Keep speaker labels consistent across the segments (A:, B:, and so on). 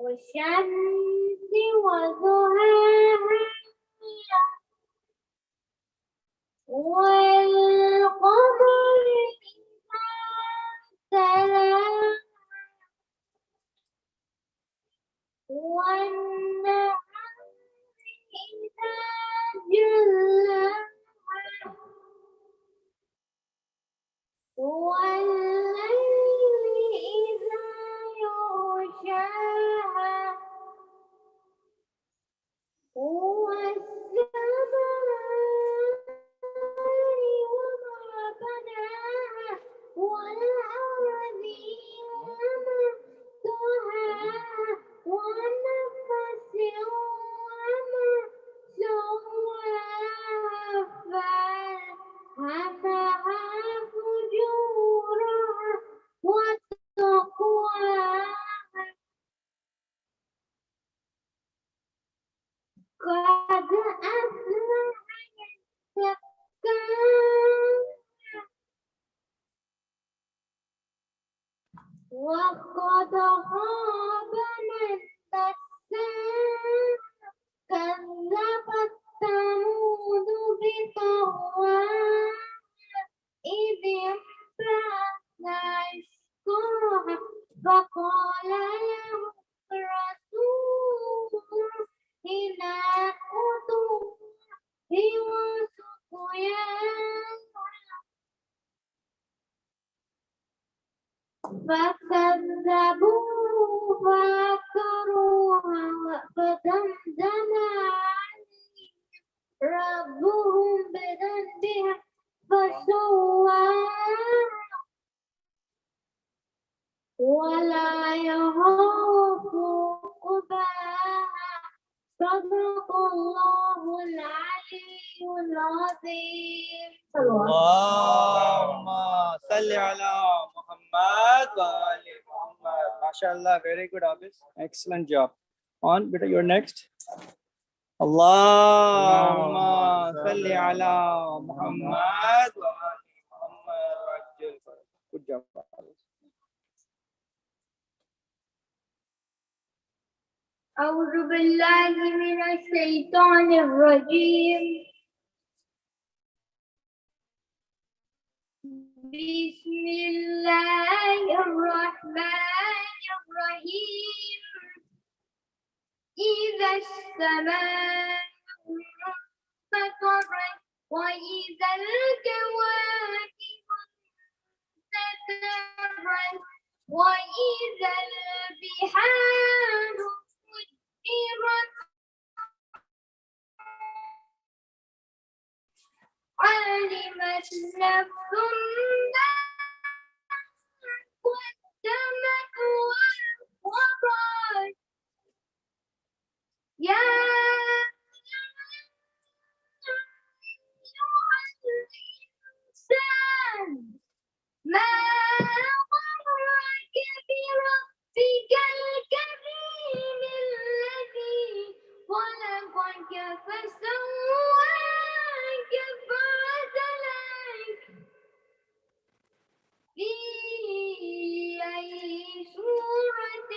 A: والشمس وضحاها والقمر إذا تلاها والنهار إذا جلاها والليل إذا يغشاها والسماء وما بناها والأرض وما طحاها ونفس وما سواها فألهمها فجورها وتقواها قد أفلح من زكاها وقد خاب من دساها كذبت ثمود بطغواها إذ انبعث أشقاها فقال له الرسول ناقة الله وسقياها فكذبوه فعقروها فدمدم عليهم ربهم بذنبها فسواها ولا يخاف عقباها صدق الله العلي العظيم.
B: اللهم صل على Muhammad wa ali Muhammad. MashaAllah, very good, Abbas. Excellent job. On, beta, you're next. Allahumma salli ala Muhammad wa ali Muhammad. Good job, Abbas.
A: أعوذ بالله من الشيطان الرجيم. بسم الله الرحمن الرحيم. إذا السماء انفطرت وإذا الكواكب انتثرت وإذا البحار فجرت علمت نفس ما قدمت وأخرت يا أيها الإنسان ما غرك بربك الكريم الذي خلقك فسواك فعدلك في أي صورة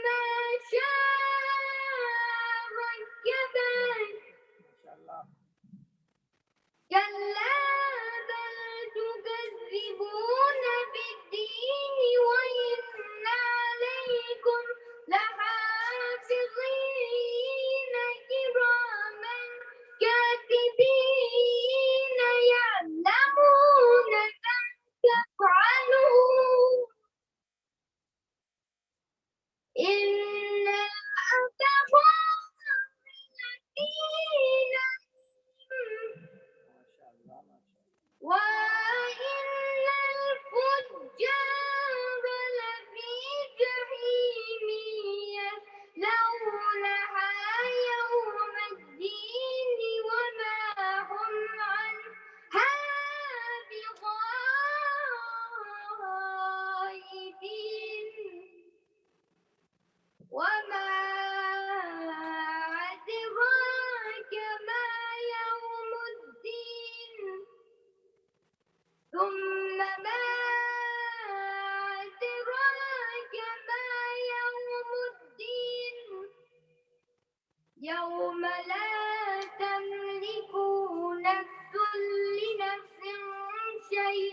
A: ما شاء ركبك كلا بل تكذبون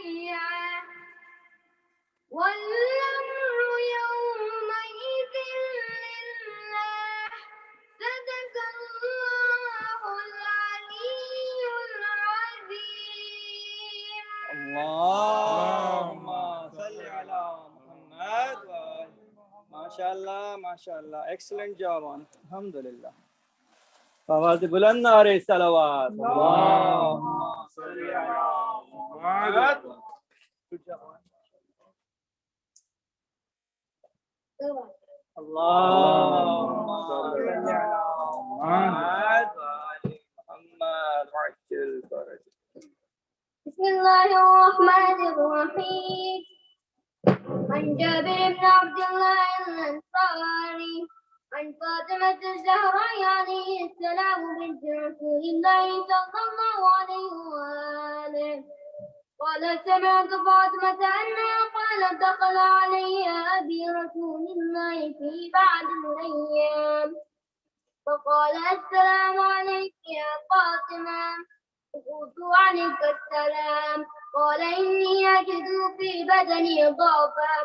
A: جميعا والأمر يومئذ لله صدق الله العلي العظيم.
B: اللهم صل على محمد وآل. ما شاء الله excellent job on alhamdulillah. Fawaz بلند نعره صلوات. اللهم صل على محمد. Good job. اللهم صل على محمد وآل محمد وعجل فرجه.
A: بسم الله الرحمن الرحيم. عن جابر بن عبد الله الأنصاري عن فاطمة الزهراء عليه السلام بنت رسول الله صلى الله عليه وآله قال سمعت فاطمة أنها قالت دخل علي أبي رسول الله في بعض الأيام فقال السلام عليك يا فاطمة قلت عليك السلام قال إني أجد في بدني ضعفا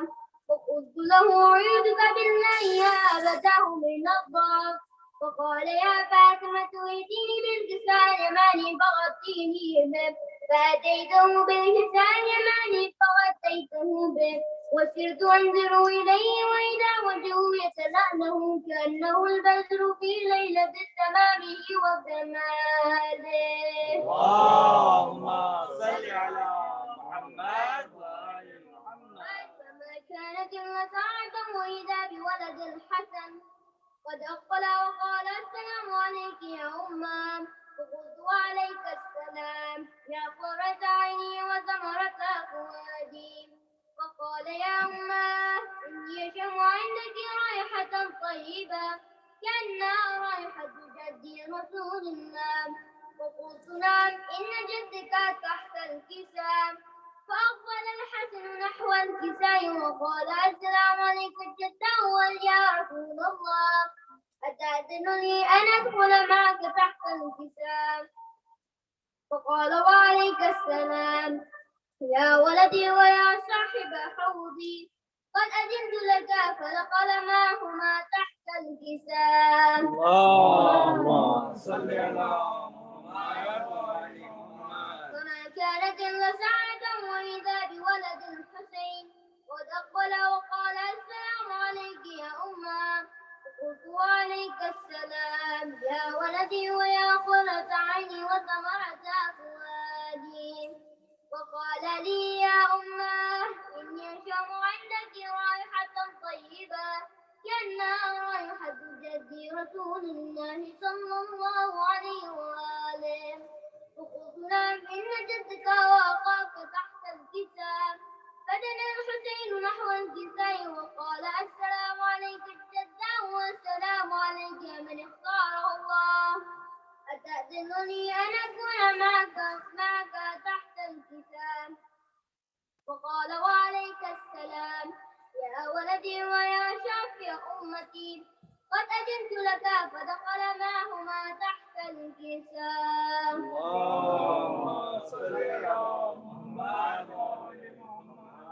A: فقلت له أعوذك بالله يا أبتاه من الضعف فقال يا فاطمة ائتيني بالكساء اليماني فغطيني به فأتيته بالكساء اليماني فغطيته به وسرت أنظر إليه وإذا وجهه يتلألأ كأنه البدر في ليلة تمامه وكماله.
B: اللهم صل على محمد وآل محمد.
A: فما كانت إلا ساعة وإذا بولد الحسن قد أقبل وقال السلام عليك يا أمه فقلت وعليك السلام يا قرة عيني وثمرة فؤادي فقال يا أمه إني أشم عندك رائحة طيبة كأنها رائحة جدي رسول الله فقلت نعم إن جدك تحت الكساء فأقبل الحسن نحو الكساء وقال السلام عليك الجدة يا رسول الله أتأذن لي أن أدخل معك تحت الكساء فقال وعليك السلام يا ولدي ويا صاحب حوضي قد أذنت لك فدخل معهما تحت الكساء.
B: اللهم صل على محمد وآل محمد.
A: فما كانت إلا ساعة وإذا بولد الحسين قد أقبل وقال السلام عليك يا أمه فقلت وعليك السلام يا ولدي ويا قرة عيني وثمرة فؤادي وقال لي يا أمه إني أشم عندك رائحة طيبة كأنها رائحة جدي رسول الله صلى الله عليه وآله فقلت نعم إن جدك وأخاك تحت الكتاب فدنا الحسين نحو الكساء وقال السلام عليك الجدة والسلام عليك من اختاره الله أتأذن لي أن أكون معك تحت الكتاب وقال وعليك السلام يا ولدي ويا شافي أمتي قد أذنت لك فدخل معهما تحت الكساء.
B: اللهم صل على محمد.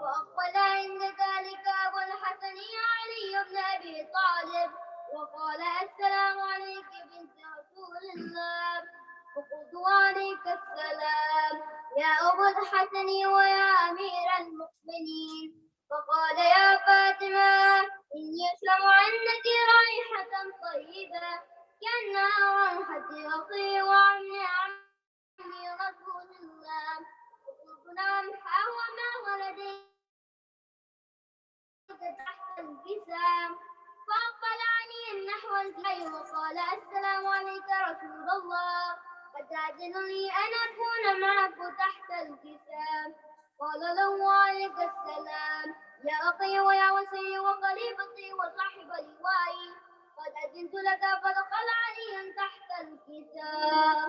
A: وأقبل عند ذلك أبو الحسن علي بن أبي طالب وقال السلام عليك بنت رسول الله فقلت وعليك السلام يا أبو الحسن ويا أمير المؤمنين فقال يا فاطمة إني أشم عندك رائحة طيبة كأنها رائحة أخي وعمي رسول الله فقلت نعم هو ما ولدي تحت الكساء فأقبل علي نحو الكساء وقال السلام عليك رسول الله أتأذن لي أن أكون معك تحت الكساء قال له وعليك السلام يا أخي ويا وسيلي وخليفتي وصاحب لوائي قد أذنت لك فدخل علي تحت الكساء.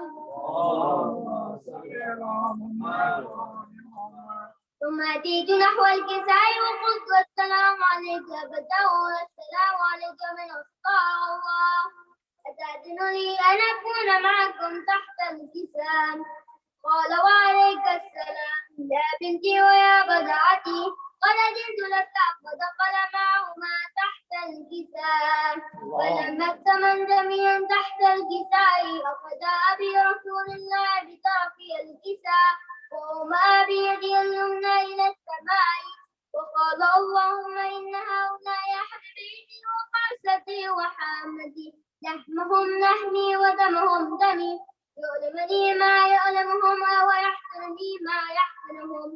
A: ثم أتيت نحو الكساء وقلت السلام عليك أبدا والسلام عليك من أصطاع الله أتأذن لي أن أكون معكم تحت الكساء قال وعليك السلام يا بنتي ويا بضعتي قد أذنت لك فدخل معهما تحت الكساء فلما اكتمل جميعا تحت الكساء أخذ أبي رسول الله بطرفي الكساء وهما بيدي اليمنى إلى السماء وقال اللهم إن هؤلاء أحد بيتي وقرصتي وحامتي لحمهم لحمي ودمهم دمي يؤلمني ما يؤلمهم ويحزنني ما يحزنهم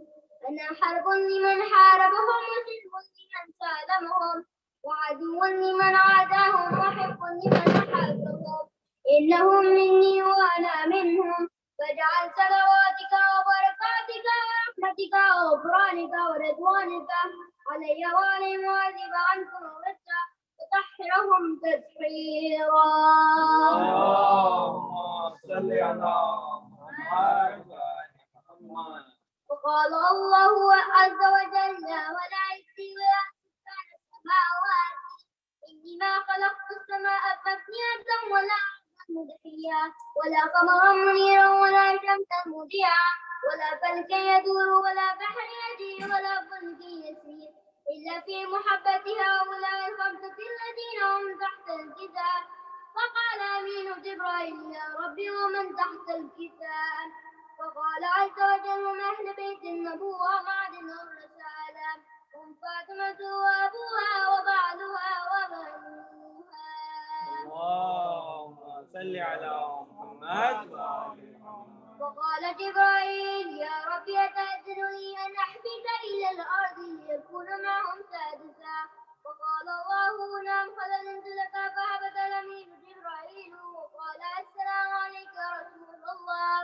A: أنا حرب لمن حاربهم وسلم لمن سالمهم وعدو لمن عاداهم وحب لمن أحبهم إنهم مني وأنا منهم فاجعل صلواتك وبركاتك ورحمتك وغفرانك ورضوانك علي وعليهم وأذهب عنكم الرجس وطهرهم تطهيرا.
B: اللهم صل على محمد.
A: وقال الله عز وجل وملائكته ويا سكان السماوات إني ما خلقت السماء مبنية ولا مدحيا ولا قمرا منيرا ولا شمسا مضيعا ولا فلكا يدور ولا بحر يجري ولا فلك يسير إلا في محبة هؤلاء الخمسة الذين هم تحت الكتاب. فقال أمين جبرائيل يا ربي ومن تحت الكتاب؟ فقال عز وجل من أهل بيت النبوة ومعدن الرسالة هم فاطمة وأبوها وبعلها وبنوها.
B: اللهم صل على محمد.
A: وقال جبرائيل يا رب أتأذن لي أن أحبك إلى الأرض ليكون معهم سادسا. وقال الله نعم قد أذنت لك فهبط الأمين جبرائيل وقال السلام عليك يا رسول الله.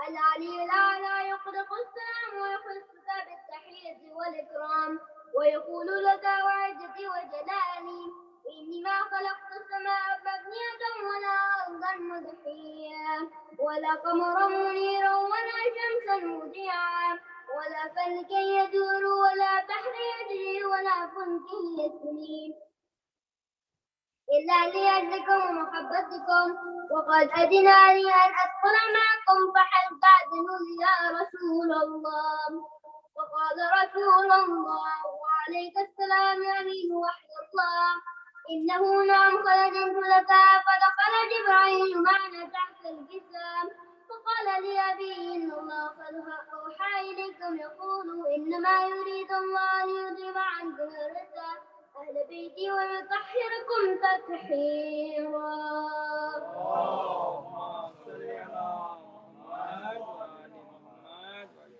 A: العلي الأعلى يخلق السلام ويخصك بالتحية والإكرام ويقول لك وعزتي وجلالي إني ما خلقت السماء مبنية ولا أرضا مدحيا ولا قمرا منيرا ولا شمسا مضيعا ولا فلكا يدور ولا بحر يجري ولا فلك يسري إلا لأجلكم ومحبتكم. وقد أذن لي أن أدخل معكم فهل تأذن لي يا رسول الله؟ وقال رسول الله وعليك السلام يا أمين وحي الله إنه نعم قد أذنت لك. فدخل جبرائيل معنا تحت الجسام فقال لي أبي إن الله قد أوحى إليكم يقول إنما يريد الله ليذهب عنكم الرجس أهل بيتي ويطهركم تطهيرا.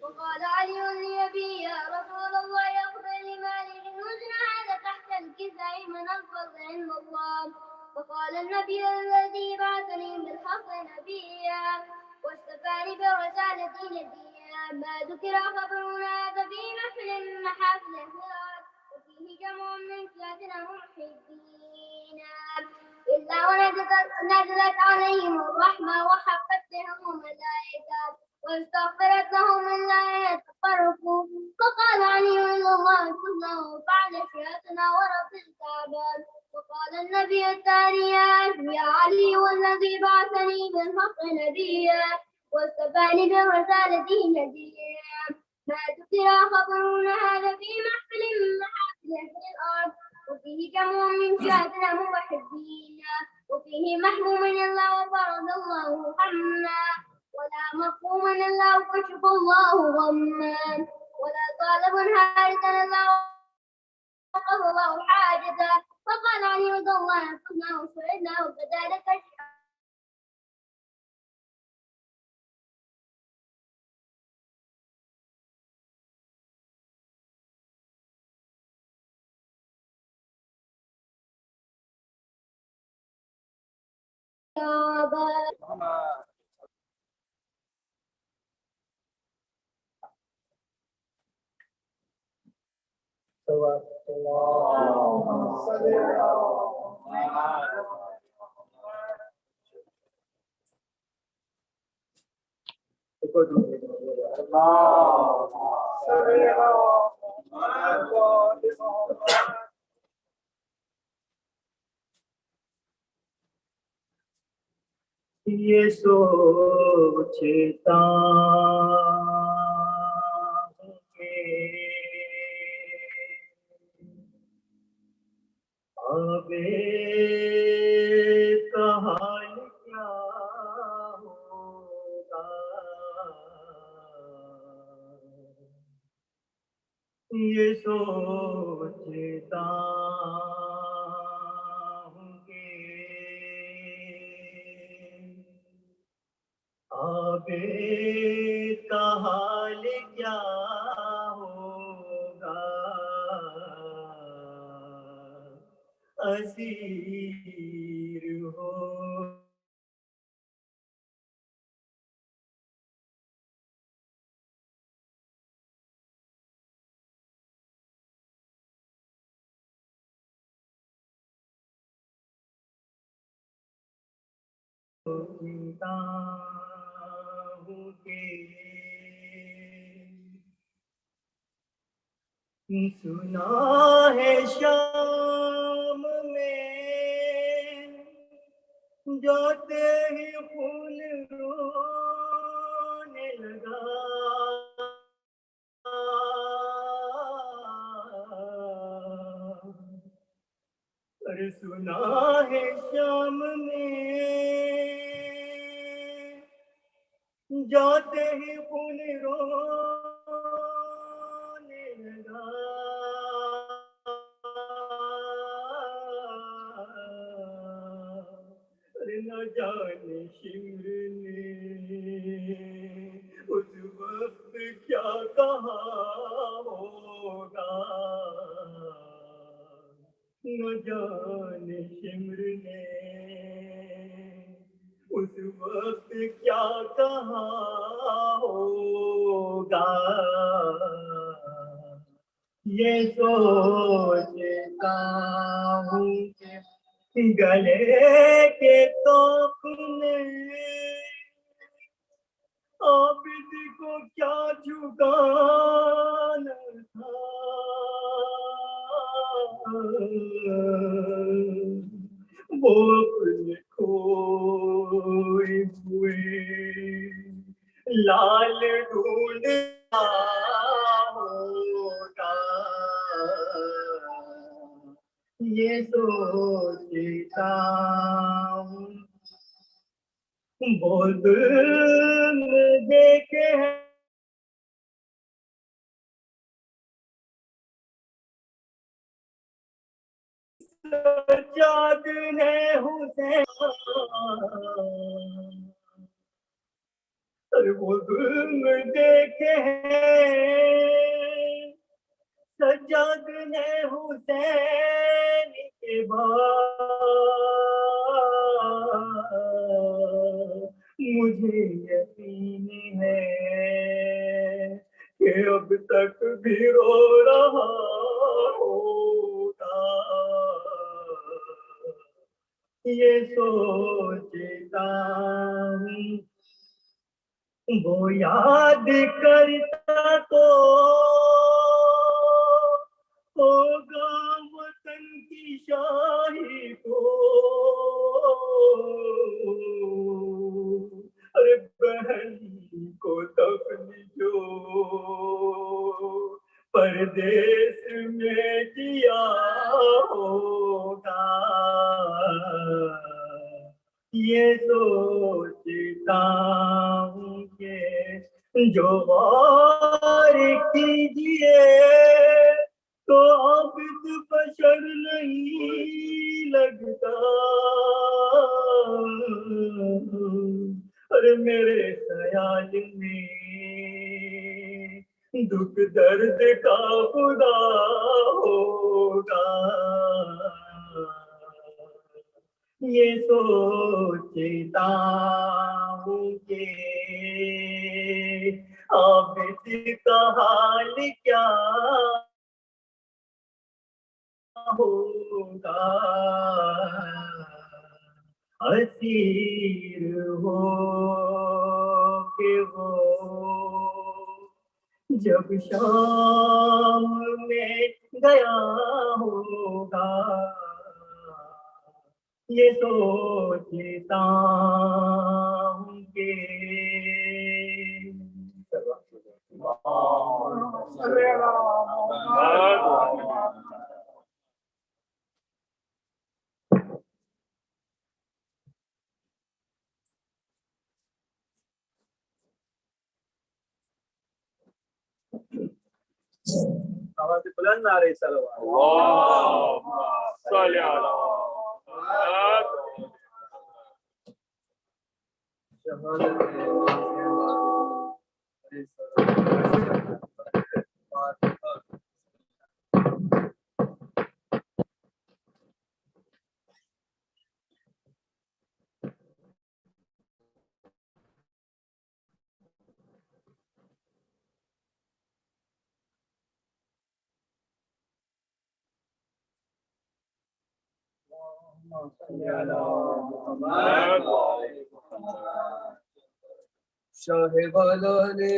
A: وقال علي لأبي يا رسول الله أخبر لي ما لي للوزن هذا تحت الكساء من الفضل عند الله. فقال النبي الذي بعثني بالحق نبيا واصطفاني برسالة نبيا ما ذكر خبرنا هذا في محفل من محافل الهرات وفيه جمع من سادنا محبين إلا ونزلت عليهم الرحمة وحفتهم الملائكة واستغفرت لهم من لا يتفرقوا. فقال علي إلا الله كله فعل شيئتنا ورب الكعبة. وقال النبي الثاني يا علي والذي بعثني بالحق نبيا واصطفاني برسالته نبيا ما ذكر خبرنا هذا في محفل من محافل أهل الأرض وفيه جمع من شهدنا محبين وفيه محموم الله وفرض الله حمنا ولا مفهوم إلا وكشف الله غما ولا طالب هارسا إلا وقضى الله حاجته. فقال علي رضي الله عنه كنا وسعدنا وكذلك الشعب.
B: اللهم صل على محمد. یہ سوچتا ہوں کہ آبے کا حال کیا ہوگا، یہ سوچتا ہوں کہ آبے کا حال کیا ہوگا، اسیر ہو سوچتا ہوں کہ سنا ہے شام میں جاتے ہی پھول رونے لگا، پر سنا ہے شام میں جاتے ہی پھول رونے لگا، نہ جانے شمر نے اس وقت کیا کہا ہوگا، نہ جانے شمر نے اس وقت کیا کہا ہوگا، یہ سوچتا ہوں کہ گلے کے توپ نے عابد کو کیا جھکانا تھا، وہ اپنے کھوئے ہوئے لال ڈھونڈتا ہوگا، یہ سوچتا ہوں بہت دیکھے ہیں سجاد نے حسین، وہ ظلم دیکھے ہیں سجاد نے حسین کے بعد، مجھے یقین ہے کہ اب تک بھی رو رہا ہوگا، یہ سوچتا ہوں وہ یاد کرتا تو ہوگا وطن کی شاہی کو، ارے بہن کو دفن جو پردیس میں کیا ہوگا، یہ سوچتا ہوں کہ جو غور کیجیے تو عابد بشر نہیں لگتا، اور میرے خیال میں دکھ درد کا خدا ہوگا، یہ سوچتا ہوں کہ عابد کا حال کیا ہوگا، اسیر ہو کہ وہ جب شام میں گیا ہوگا،
C: یہ سوچ لیتا ہوں کہ آواز بلند آ رہی صلوات اللہم صلی علی شاہ والا نے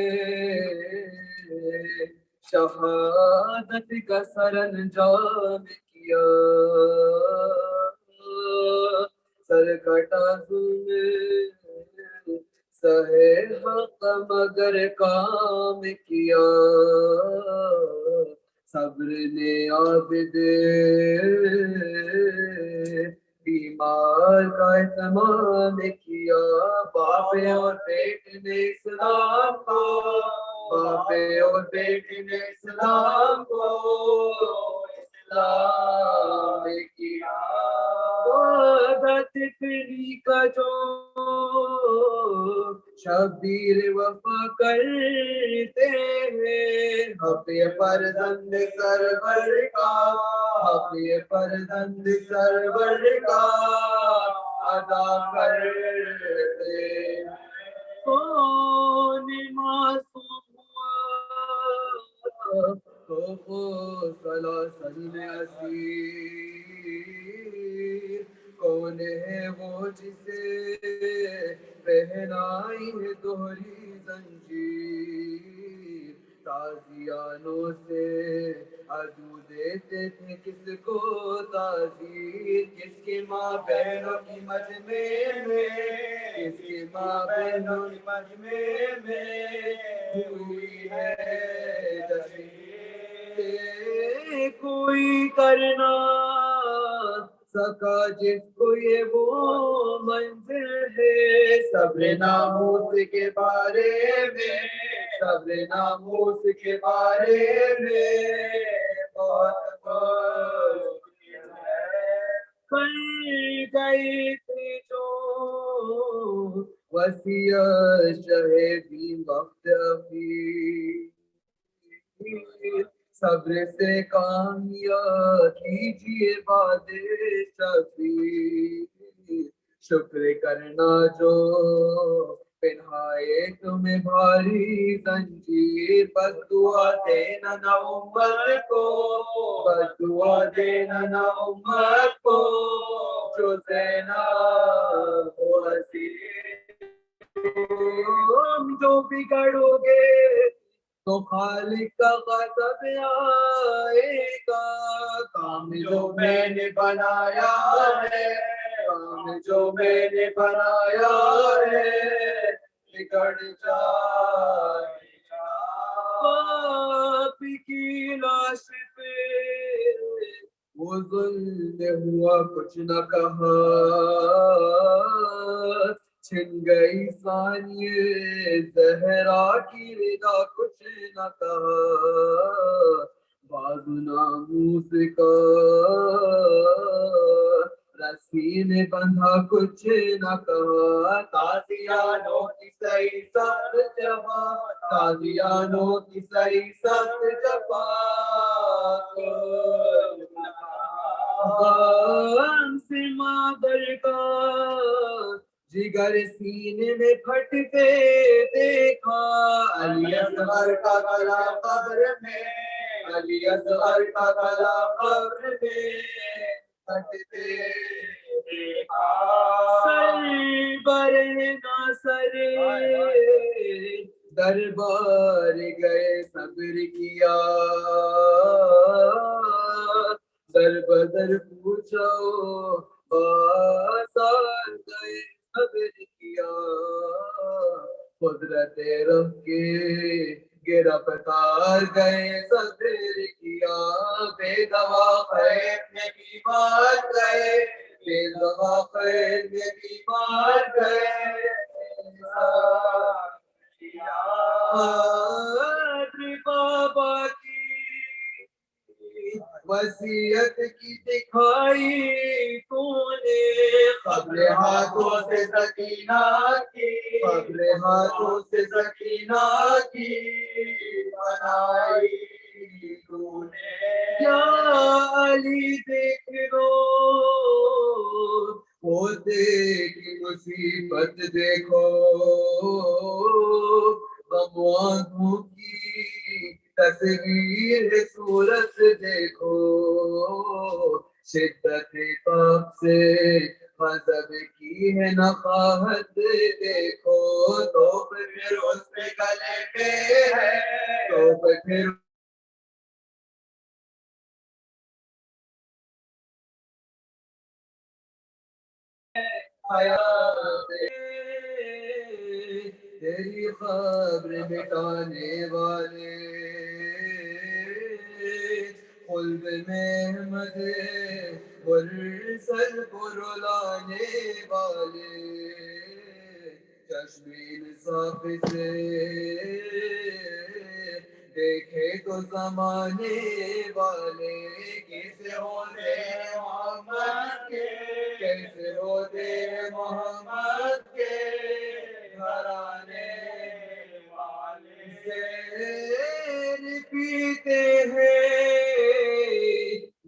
C: شہادت کا سر انجام کیا، سر کٹا ظلم سہے حق مگر کام کیا، صبر نے عابد بیمار کا اہتمام کیا، باپ اور بیٹے نے اسلام کو، باپ اور بیٹے نے اسلام کو اسلام کیا، عادت فری کا جو شبیر وفا کرتے ہیں، حق فرزند سرور کا، حق فرزند سرور کا ادا کرتے ہیں، کون معصوم ہوا تو وہ سلاسل میں اسیر، کون ہے وہ جسے پہنائی ہے دوہری زنجیر، تازیانوں سے عدو دیتے تھے کس کو تعزیر، کس کے ماں بہنوں کی مجمع میں، کس کے ماں بہنوں کی مجمع میں ہوئی ہے جشن، کوئی کرنا سکا جس کو یہ وہ منزل ہے، صبر ناموس کے بارے میں، صبر ناموس کے بارے میں بہت کر گئی تھی جو وصیت شہیدی وقت اخیر، صبر سے کامیاب کیجیے باد شفیع، شکر کرنا جو پہنائے تمہیں بھاری زنجیر، بس دعا دینا نہ امت کو، بس دعا دینا نہ امت کو جو زینب ہو اسیر، جو بگڑو گے تو خالق کا غضب آئے گا، کام جو میں نے بنایا ہے، کام جو میں نے بنایا ہے بگڑ جائے گا، آپ کی لاش پہ وہ ظلم ہوا کچھ نہ کہا، چھن گئی ثانیے زہرا کی رضا کچھ نہ کہا، بازو ناموس کا رسی نے بندھا کچھ نہ کہا، تازیانوں کی صحیح سخت جفا، تازیانوں کی صحیح سخت جفا غم سے مادر کا جگر سینے میں پھٹتے دیکھا، علی اصغر کا گلا قبر میں، علی اصغر کا گلا قبر میں پھٹتے دیکھا، سر برے نہ سرے دربار گئے صبر کیا، در بدر پوچھو بازار گئے صبر کیا قدرت رب کے گرفتار گئے صبر کیا بے دوا خیر میں بیمار گئے بے دوا خیر میں بیمار گئے بابا کی وصیت کی دکھائی تو نے قبر ہاتھوں سے سکینہ کی قبر ہاتھوں سے سکینہ کی بنائی تو نے یا علی دیکھ لو ہوتے کی مصیبت دیکھو غم آنکھوں کی تصویر صورت دیکھو شدت پاپ سے مذہب کی ہے نقاہت دیکھو تو پھر اس پہ گلے میں ہے تو پھر تیری خبر مٹانے والے قلب میں احمد مرسل کو رلانے والے چشم انصاف سے دیکھے تو زمانے والے کیسے ہوتے محمد کے کیسے ہوتے محمد کے گھرانے والے زیر پیتے ہیں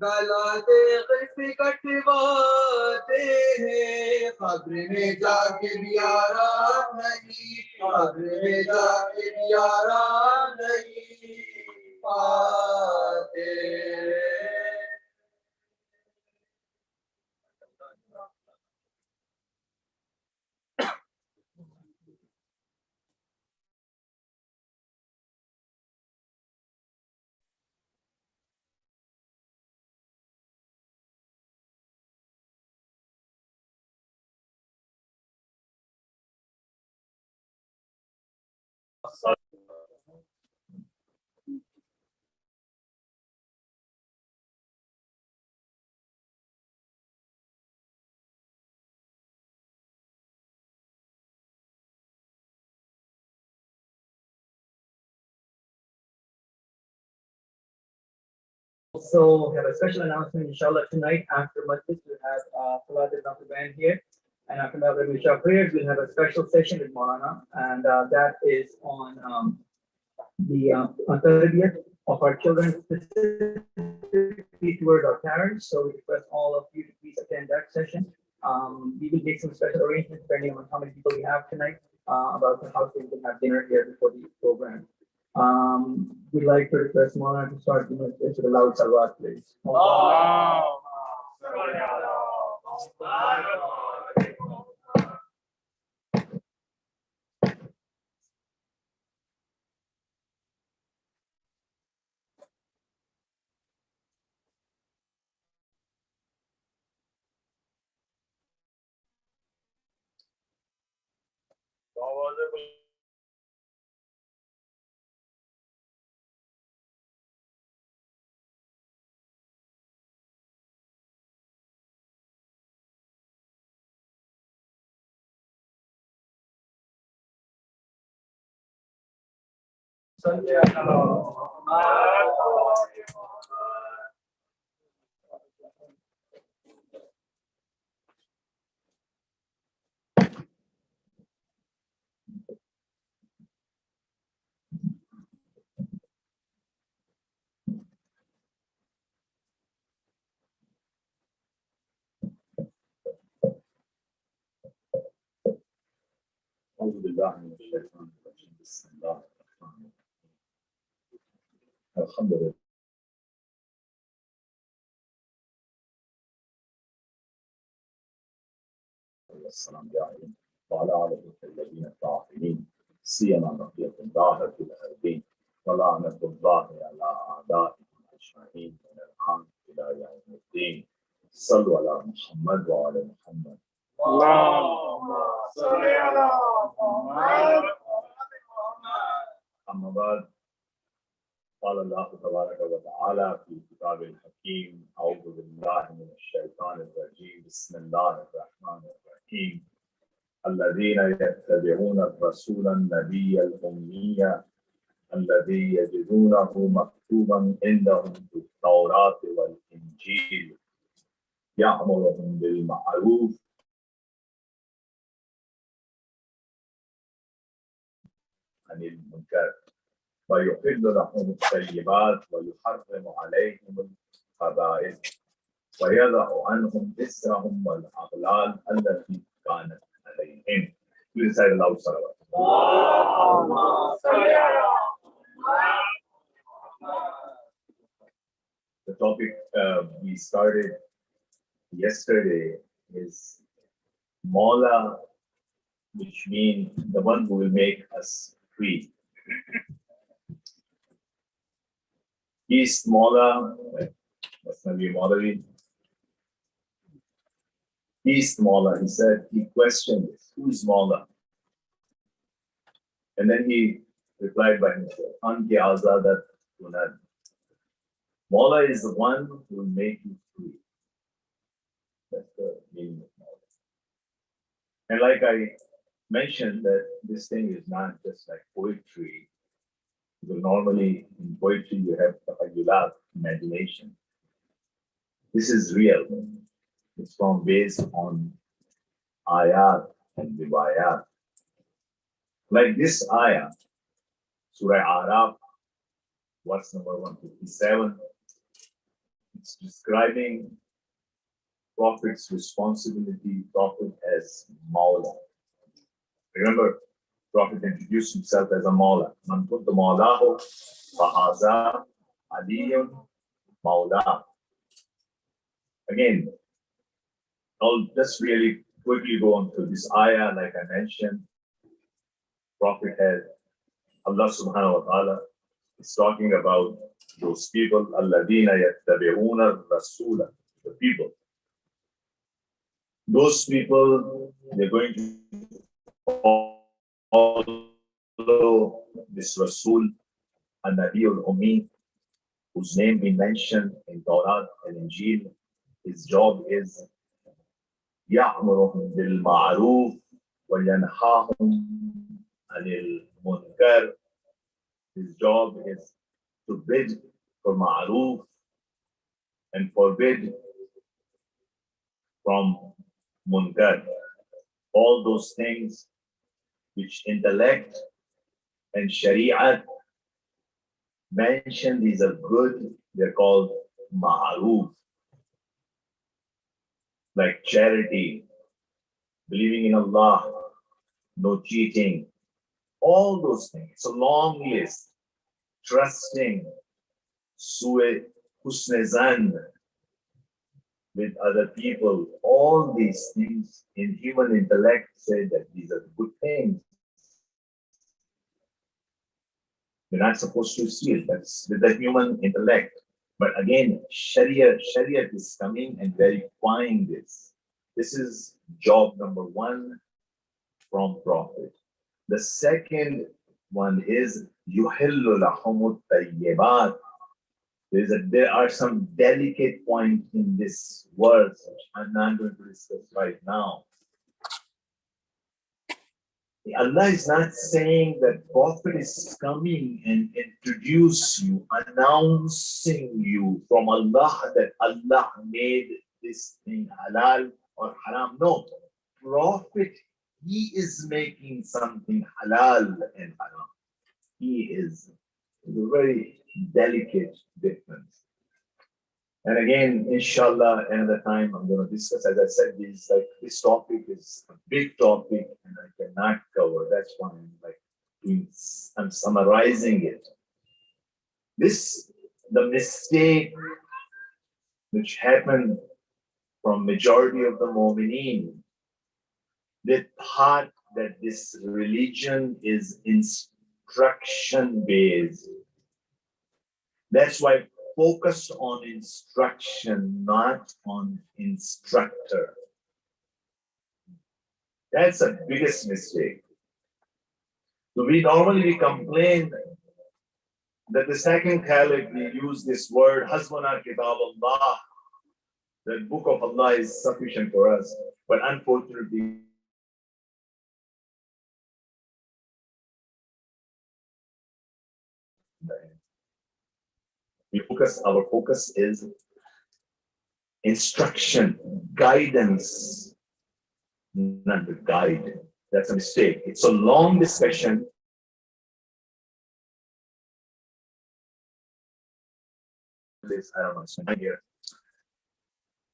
C: گلاتے قصے کٹواتے ہیں قبر میں جا کے بھی آرام نہیں قبر میں جا کے بھی آرام نہیں پاتے
B: So we have a special announcement, inshallah, tonight after Masjid, we'll have Farhat and band here. And after Maghrib Isha prayers, we'll have a special session with Maulana. And that is on the on 30th of our children, specifically towards our parents. So we request all of you to please attend that session. We will make some special arrangements depending on how many people we have tonight about how we can have dinner here before the program. We'd like to request Maulana to start with a loud salawat, please.
D: أعوذ بالله من الشيطان الرجيم بسم الله الرحمن الرحيم الحمد لله والسلام عليكم وعلى آله الذين الطاهرين سيما بقية الله في الأرضين ولعنة الله على أعدائهم أجمعين من الآن إلى يوم الدين صلوا على محمد وعلى محمد.
E: اللهم صل على محمد.
D: أما بعد، قال الله تبارك وتعالى في كتاب الحكيم: أعوذ بالله من الشيطان الرجيم، بسم الله الرحمن الرحيم. الذين يتبعون الرسول النبي الأمي الذي يجدونه مكتوبا عندهم في التوراة والإنجيل يأمرهم بالمعروف عن المنكر ويحل لهم الطيبات ويحرم عليهم الخبائث ويضع عنهم إسرهم والأغلال التي كانت عليهم. Please say aloud, salawat. The topic we started yesterday is Maula, which means the one who will make us free. East Maula, that's going to be Maulavi. East Maula, he said, he questioned this, who is Maula? And then he replied by himself, Anki Azadat Tunad. Maula is the one who will make you free. That's the meaning of Maula. And like I mentioned, that this thing is not just like poetry. Because normally in poetry you have imagination. This is real. It's based on ayat and riwayat. Like this ayah, Surah Araf, verse number 157. It's describing Prophet's responsibility, Prophet as Maula. Remember, Prophet introduced himself as a Maula. Man kuntu Maulahu, fahaza aliyun Maula. Again, I'll just really quickly go on to this ayah, like I mentioned. Prophet had Allah subhanahu wa ta'ala is talking about those people, alladhina yattabi'una rasula, the people. Those people, they're going to follow this Rasul, An-Nabi al-Ummi, whose name we mentioned in Torah and Injil. His job is يأمرهم بالمعروف وينهاهم عن المنكر. His job is to bid for ma'ruf and forbid from munkar. All those things which intellect and Shari'at mention these are good, they're called ma'ruf. Like charity, believing in Allah, no cheating, all those things. It's a long list. Trusting, husnezan with other people, all these things in human intellect say that these are good things. You're not supposed to steal, that's with the human intellect. But again, Sharia is coming and verifying this. This is job number one from Prophet. The second one is yuhillu lahumut tayyibat. There are some delicate points in this verse which I'm not going to discuss right now. Allah is not saying that Prophet is coming and introduce you, announcing you from Allah that Allah made this thing halal or haram. No, Prophet, he is making something halal and haram. He is a very delicate difference. And again, inshallah, another time I'm going to discuss. As I said, this topic is a big topic and I cannot cover. That's why I'm summarizing it. The mistake which happened from majority of the Mu'mineen, they thought that this religion is instruction based. That's why focused on instruction, not on instructor. That's the biggest mistake. So we normally complain that the second caliph, we use this word, Hasbuna Kitab Allah, the book of Allah is sufficient for us. But unfortunately, our focus is instruction, guidance, not the guide. That's a mistake. It's a long discussion. I don't know, here.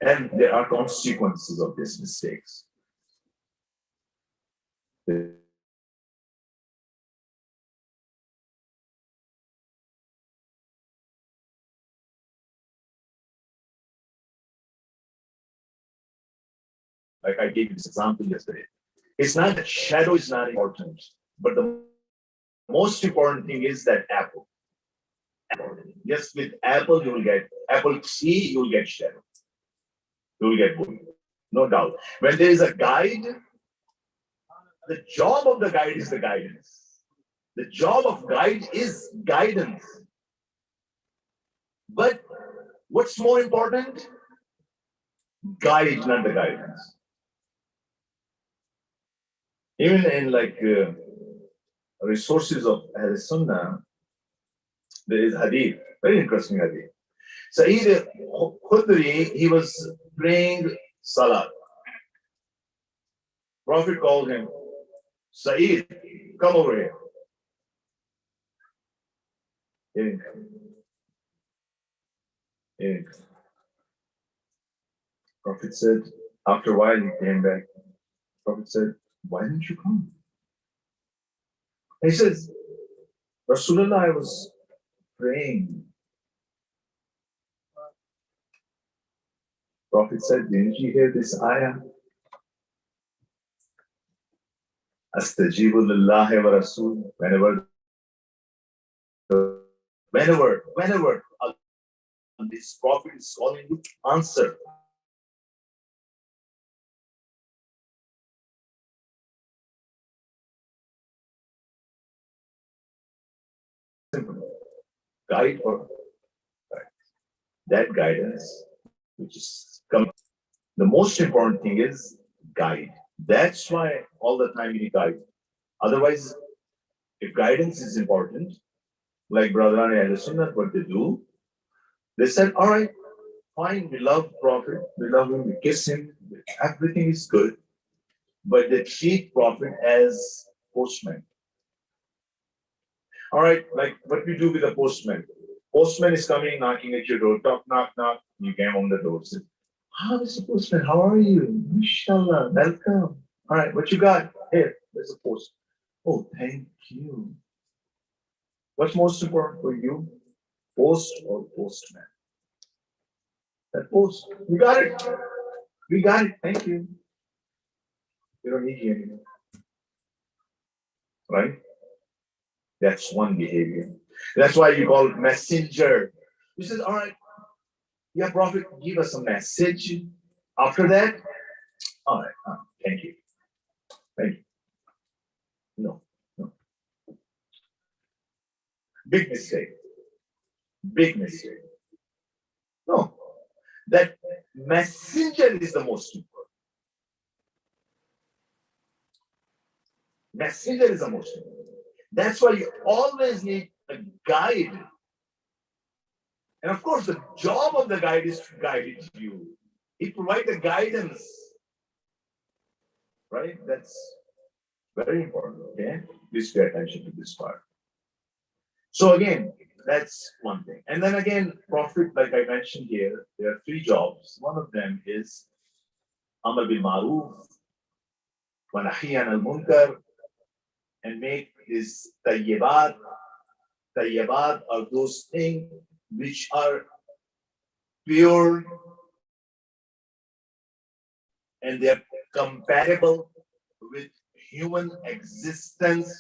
D: And there are consequences of these mistakes. Like I gave you this example yesterday. It's not that shadow is not important, but the most important thing is that apple. Yes, with apple, you will get apple tree, you will get shadow. You will get wood. No doubt. When there is a guide, the job of the guide is the guidance. The job of guide is guidance. But what's more important? Guide, not the guidance. Even in like resources of Al-Sunnah, there is hadith, very interesting hadith. Sa'id Khudri, he was praying Salah. Prophet called him, Sa'id, come over here. He didn't come. He didn't come. Prophet said, after a while he came back. Prophet said, why didn't you come? He says, Rasulullah, I was praying. Prophet said, didn't you hear this ayah? Astajibu lillahi wa rasul. Whenever this prophet is calling you, answer. Guide or guide. That guidance, which is coming. The most important thing is guide. That's why all the time you need guide. Otherwise, if guidance is important, like Brother and Sunnah, what they do, they said, all right, fine, we love Prophet, we love him, we kiss him, everything is good, but they treat Prophet as postman. All right, like what we do with the postman. Postman is coming, knocking at your door, knock, knock, knock. You came on the door. Say, how is the postman? How are you? Inshallah, welcome. All right, what you got? Here, there's a post. Oh, thank you. What's most important for you? Post or postman? That post. We got it. We got it. Thank you. We don't need you anymore. Right? That's one behavior. That's why you call it messenger. He says, all right, yeah, Prophet, give us a message. After that, all right, thank you. Thank you. No. Big mistake. Big mistake. No. That messenger is the most important. Messenger is the most important. That's why you always need a guide. And of course, the job of the guide is to guide you. He provides the guidance. Right? That's very important. Okay? Please pay attention to this part. So again, that's one thing. And then again, Prophet, like I mentioned here, there are 3 jobs. One of them is Amr bil Ma'ruf, wa Nahy anil Munkar, and make his tayyibat. Tayyibat are those things which are pure and they are compatible with human existence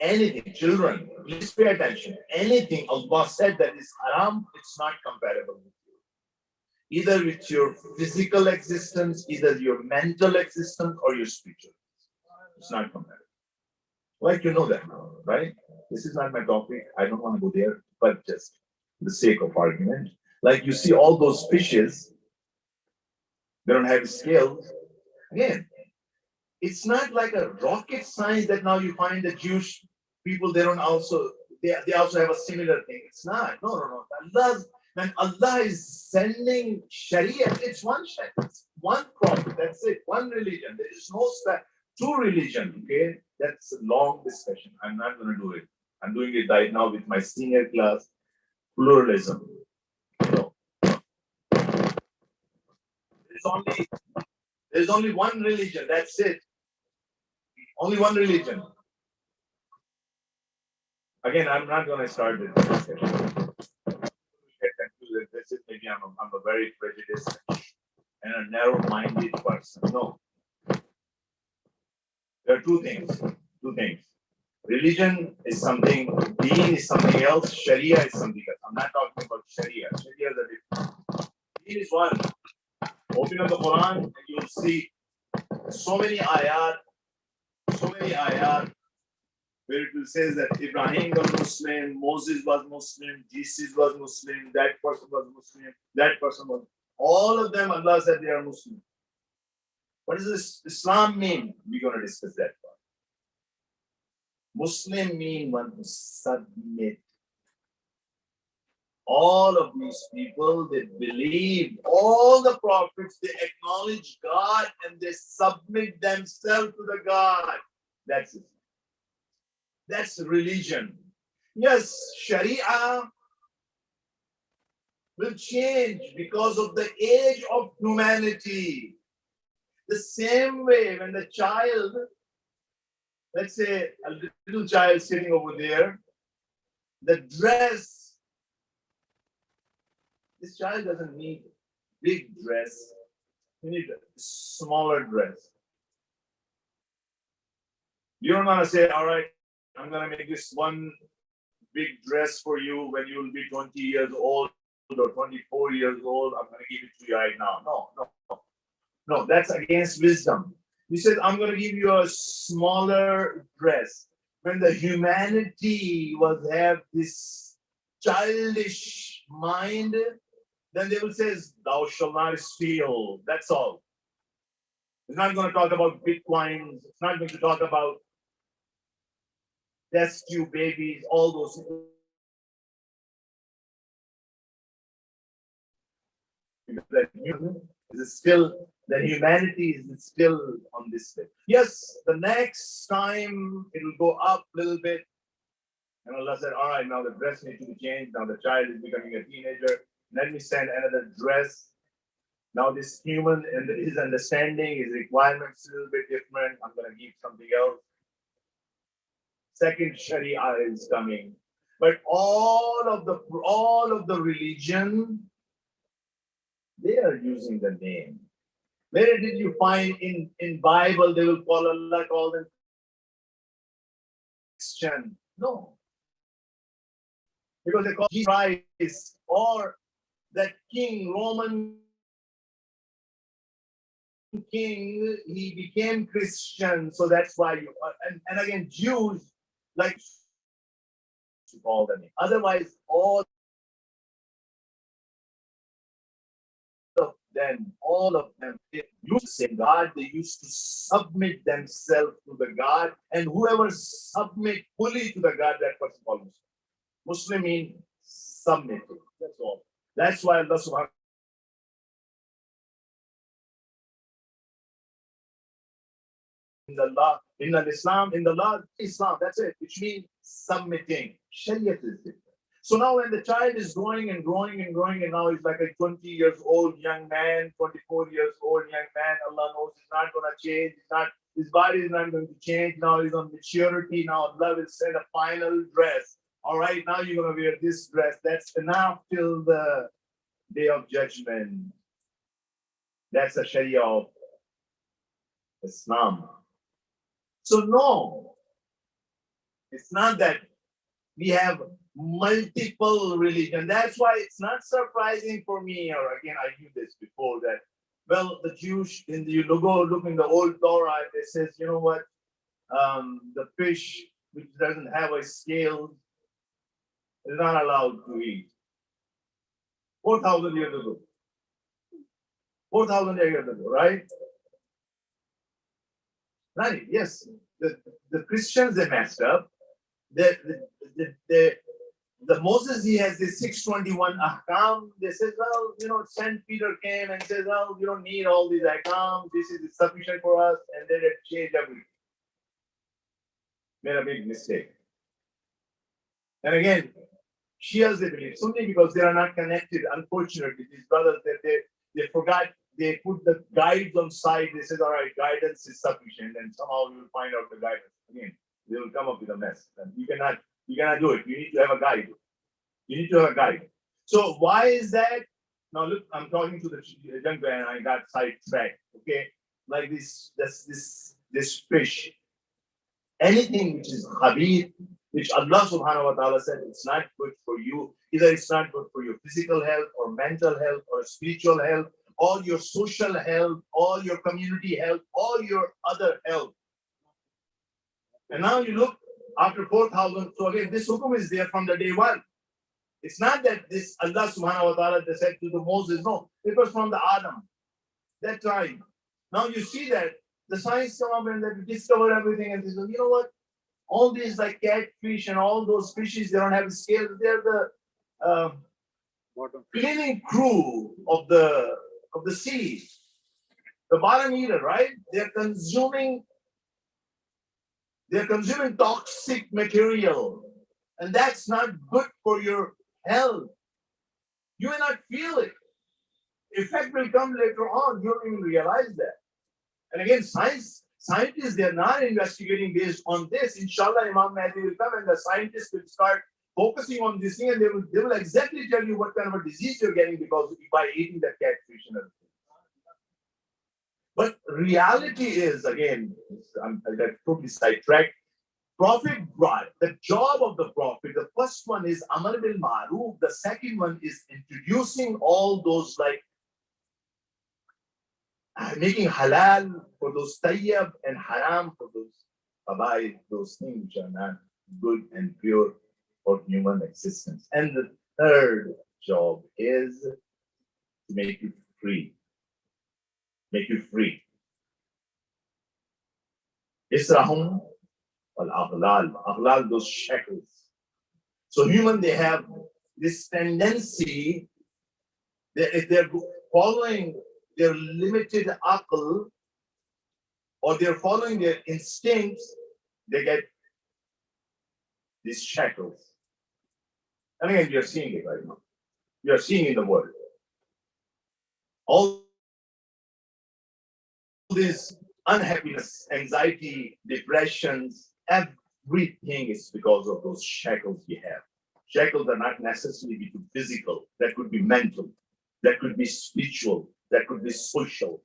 D: anything, children, please pay attention. Anything Allah said that is haram, it's not compatible with you. Either with your physical existence, either your mental existence, or your spiritual. It's not compatible. Like you know that now, right? This is not my topic. I don't want to go there, but just for the sake of argument. Like you see all those fishes, they don't have scales. Again, it's not like a rocket science that now you find the Jewish people, they don't also, they also have a similar thing. It's not. No, no, no. When Allah is sending Sharia, it's one Sharia, it's one prophet, that's it, one religion. There is no two religion, okay? That's a long discussion. I'm not going to do it. I'm doing it right now with my senior class, pluralism. No. There's only one religion, that's it. Only one religion. Again, I'm not going to start this discussion. This is maybe I'm a very prejudiced and a narrow-minded person. No. There are two things. Two things. Religion is something, deen is something else, Sharia is something else. I'm not talking about Sharia. Sharia is a different. Deen is one. Open up the Quran and you'll see so many ayat where it will say that Ibrahim was Muslim, Moses was Muslim, Jesus was Muslim, that person was Muslim, that person was. All of them, Allah said they are Muslim. What does this Islam mean? We're going to discuss that part. Muslim mean one who submit. All of these people, they believe all the prophets, they acknowledge God and they submit themselves to the God. That's it. That's religion. Yes, Sharia will change because of the age of humanity. The same way when the child, let's say a little child sitting over there, the dress, this child doesn't need big dress, you need a smaller dress. You don't want to say, all right, I'm going to make this one big dress for you when you will be 20 years old or 24 years old. I'm going to give it to you right now. No, that's against wisdom. He said, I'm going to give you a smaller dress. When the humanity was have this childish mind, then they will say, thou shalt not steal. That's all. It's not going to talk about bitcoins. It's not going to talk about test tube babies, all those things. The humanity is still on this way. Yes, the next time it will go up a little bit. And Allah said, all right, now the dress needs to be changed. Now the child is becoming a teenager. Let me send another dress. Now this human and his understanding, his requirements a little bit different. I'm going to give something else. Second Sharia is coming. But all of the religion, they are using the name. Where did you find in Bible they will call Allah, call them Christian? No. Because they call Jesus Christ or that king, Roman king, he became Christian. So that's why you and again Jews like to call them. Otherwise, all of them, they used to say God, they used to submit themselves to the God, and whoever submit fully to the God, that person called Muslim. Muslim means submitted. That's all. That's why Allah subhanahu in the law, in the Islam, that's it, which means submitting. Sharia is different. So now when the child is growing and growing and growing, and now he's like a 20 years old young man, 24 years old young man, Allah knows he's not going to change, his body is not going to change, now he's on maturity, now Allah will send a final dress. All right, now you're going to wear this dress. That's enough till the day of judgment. That's the Sharia of Islam. So no, It's not that we have multiple religion. That's why it's not surprising for me, or again, I knew this before that, well, the Jewish, you go look in the old Torah, it says, you know what, the fish which doesn't have a scale is not allowed to eat. 4,000 years ago. 4,000 years ago, right? Right, yes. The Christians, they messed up. The Moses, he has this 621 ahkam. They said, well, Saint Peter came and says, well, you don't need all these ahkam. This is sufficient for us. And then it changed everything. Made a big mistake. And again, Shias, they believe Sunni because they are not connected. Unfortunately, these brothers, they forgot, they put the guides on side. They said, all right, guidance is sufficient. And somehow you will find out the guidance. Again, they will come up with a mess. And you cannot do it. You need to have a guide. You need to have a guide. So why is that? Now look, I'm talking to the young man. I got sidetracked. Okay, like this fish. Anything which is khabith, which Allah subhanahu wa ta'ala said it's not good for you. Either it's not good for your physical health or mental health or spiritual health or your social health or your community health or your other health. And now you look after 4,000. So again, this hukum is there from the day one. It's not that this Allah subhanahu wa ta'ala said to the Moses, no, it was from the Adam, that time. Now you see that the science come up and they discover everything and they say, you know what? All these like catfish and all those fishes, they don't have scales. They're the cleaning crew of the sea, the bottom eater, right? They're consuming toxic material, and that's not good for your health. You may not feel it. Effect will come later on. You don't even realize that. And again, scientists, they're not investigating based on this. Inshallah, Imam Mahdi will come and the scientists will start focusing on this thing and they will exactly tell you what kind of a disease you're getting because by eating that catfish and everything. But reality is, again, I got totally sidetracked. Prophet brought the job of the Prophet. The first one is Amar bil Ma'ruf. The second one is introducing all those like making halal for those tayyib and haram for those khaba'ith, those things which are not good and pure for human existence. And the third job is to make you free. Make you free. Israhum wal-aghlal, those shackles. So human, they have this tendency that if they're following their limited aql or they're following their instincts, they get these shackles. And again, you're seeing it right now. You're seeing in the world. All this unhappiness, anxiety, depressions, everything is because of those shackles we have. Shackles are not necessarily physical. That could be mental. That could be spiritual. That could be social.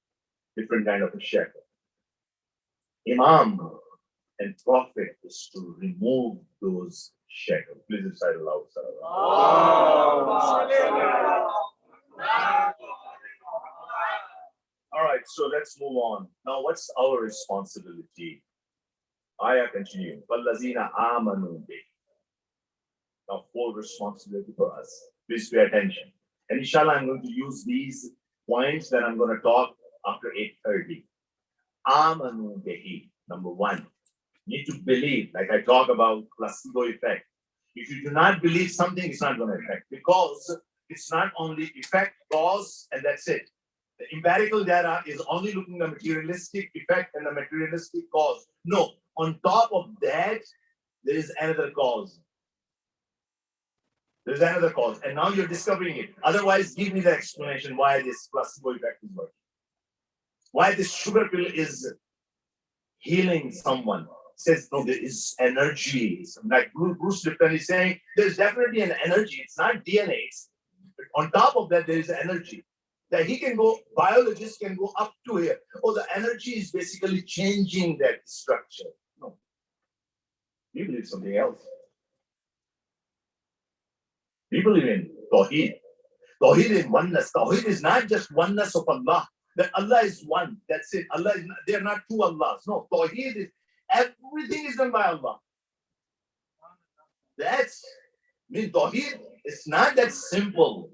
D: Different kind of a shackle. Imam and Prophet is to remove those shackles. Please recite aloud. All right, so let's move on. Now, what's our responsibility? Ayah continue. وَالَّذِينَ آمَنُوا بِهِ. Now, full responsibility for us. Please pay attention. And inshallah, I'm going to use these points that I'm going to talk after 8:30. Amanu bihi. Number one, you need to believe, like I talk about placebo effect. If you do not believe something, it's not going to affect because it's not only effect, cause, and that's it. The empirical data is only looking at the materialistic effect and the materialistic cause. No, on top of that, there is another cause. There's another cause, and now you're discovering it. Otherwise, give me the explanation why this placebo effect is working. Why this sugar pill is healing someone. Says, no, there is energy. Like Bruce Lipton is saying, there's definitely an energy. It's not DNA. On top of that, there is energy. That he can go, biologists can go up to here. Oh, the energy is basically changing that structure. No. We believe something else. We believe in Tawheed. Tawheed is oneness. Tawheed is not just oneness of Allah. That Allah is one. That's it. Allah is not, they are not two Allahs. No, Tawheed is everything is done by Allah. That's Tawheed is not that simple.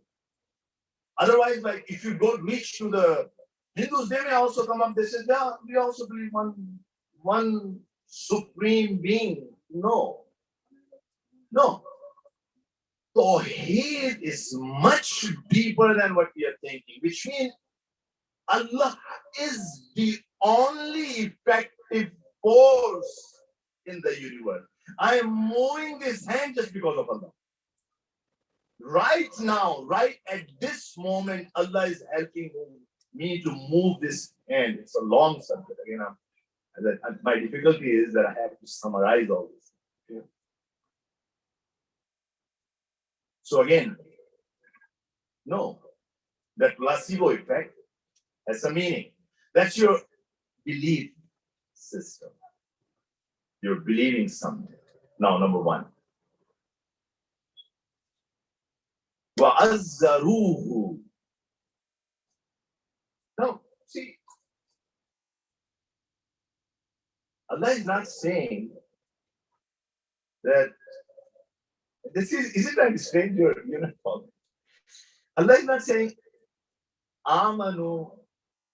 D: Otherwise, like if you go reach to the Hindus, they may also come up. They say, yeah, we also believe one supreme being. No. Tawheed is much deeper than what we are thinking, which means Allah is the only effective force in the universe. I am moving this hand just because of Allah. Right now, right at this moment, Allah is helping me to move this hand. It's a long subject. Again, my difficulty is that I have to summarize all this. Okay? So again, no, that placebo effect has a meaning. That's your belief system. You're believing something. Now, number one. وَأَزَّرُوهُ. Now, see, Allah is not saying that this is it like strange you're not following? Allah is not saying, Amanu,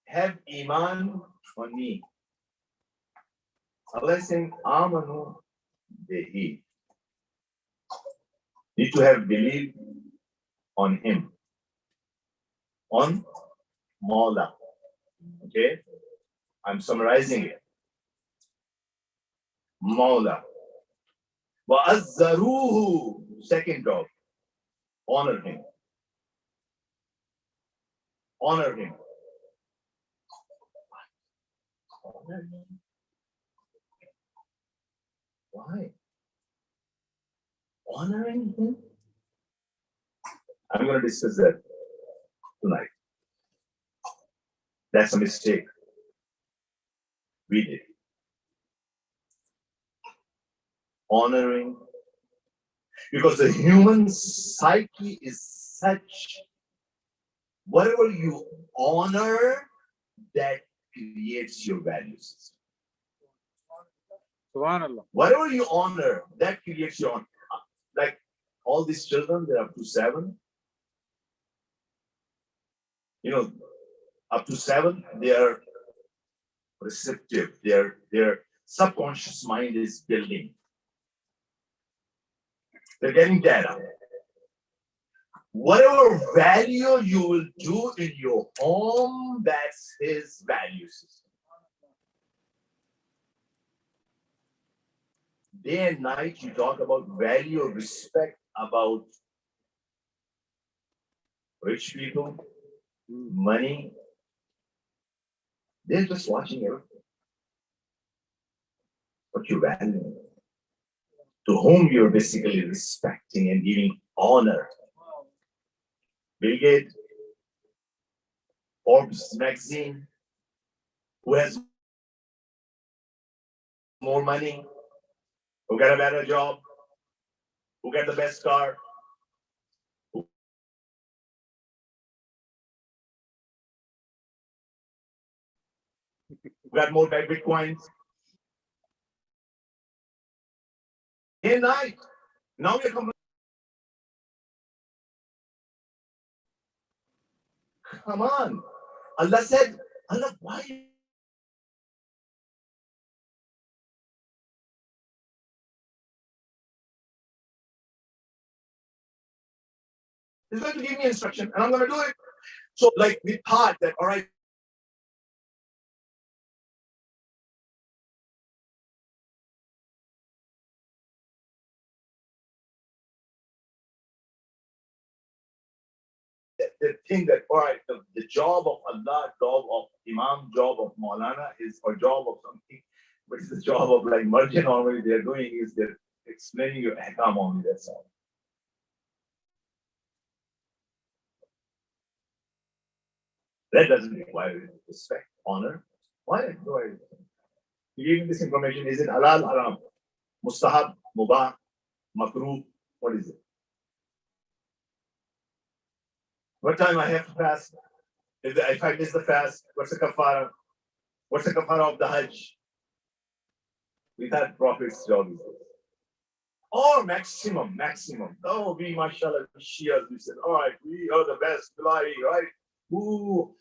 D: have Iman on me. Allah is saying, Amanu bihi. Need to have belief on him. On Maula. Okay? I'm summarizing it. Maula. وَأَزَّرُوهُ. Second job. Honor him. Honor him. Honor him. Why? Honoring him? I'm going to discuss that tonight. That's a mistake we did. Honoring, because the human psyche is such, whatever you honor, that creates your value system.
E: Subhanallah.
D: Whatever you honor, that creates your honor. Like all these children, they're up to 7. Up to 7, they are receptive. Their subconscious mind is building. They're getting data. Whatever value you will do in your home, that's his value system. Day and night, you talk about value, respect, about rich people, money. They're just watching everything. What you value, to whom you're basically respecting and giving honor. Bill Gates, Forbes magazine, who has more money, who got a better job, who got the best car, who got more Bitcoins. Day and night. Now we're complaining. Come on. Allah said, Allah, why? He's going to give me instruction and I'm going to do it. So like we thought that, all right, the thing that, all right, the job of Allah, job of Imam, job of Maulana is, or job of something, but it's the job of like Marjan normally they're doing is they're explaining your ahkam only, that's all. That doesn't require respect, honor. Why do I? You giving this information, is it halal, haram? mustahab, mubah, makruh. What is it? What time I have to fast? If I miss the fast, what's the kafara? What's the kafara of the Hajj? We thought Prophet's job is this. Or maximum. Oh, we mashallah, we Shias, we said, all right, we are the best, right? Ooh.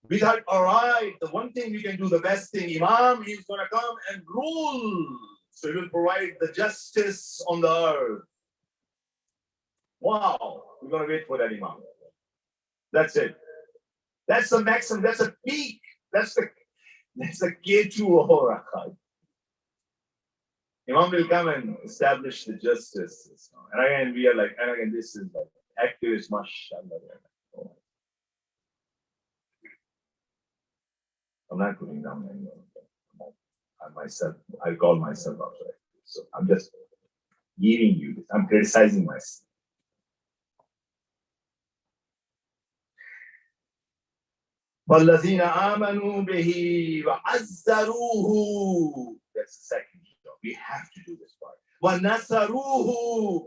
D: We thought, all right, the one thing we can do, the best thing, Imam, he's going to come and rule. So he will provide the justice on the earth. Wow, we're going to wait for that Imam. That's it. That's the maximum, that's a peak. That's the K2 or Imam will come and establish the justice. And again, we are like, and again, this is like activist, mashallah. I'm not putting down anyone. I call myself out. So I'm just giving you this. I'm criticizing myself. وَالَّذِينَ آمَنُوا بِهِ وَعَزَّرُوهُ. That's the second job. We have to do this part. وَنَصَرُوهُ.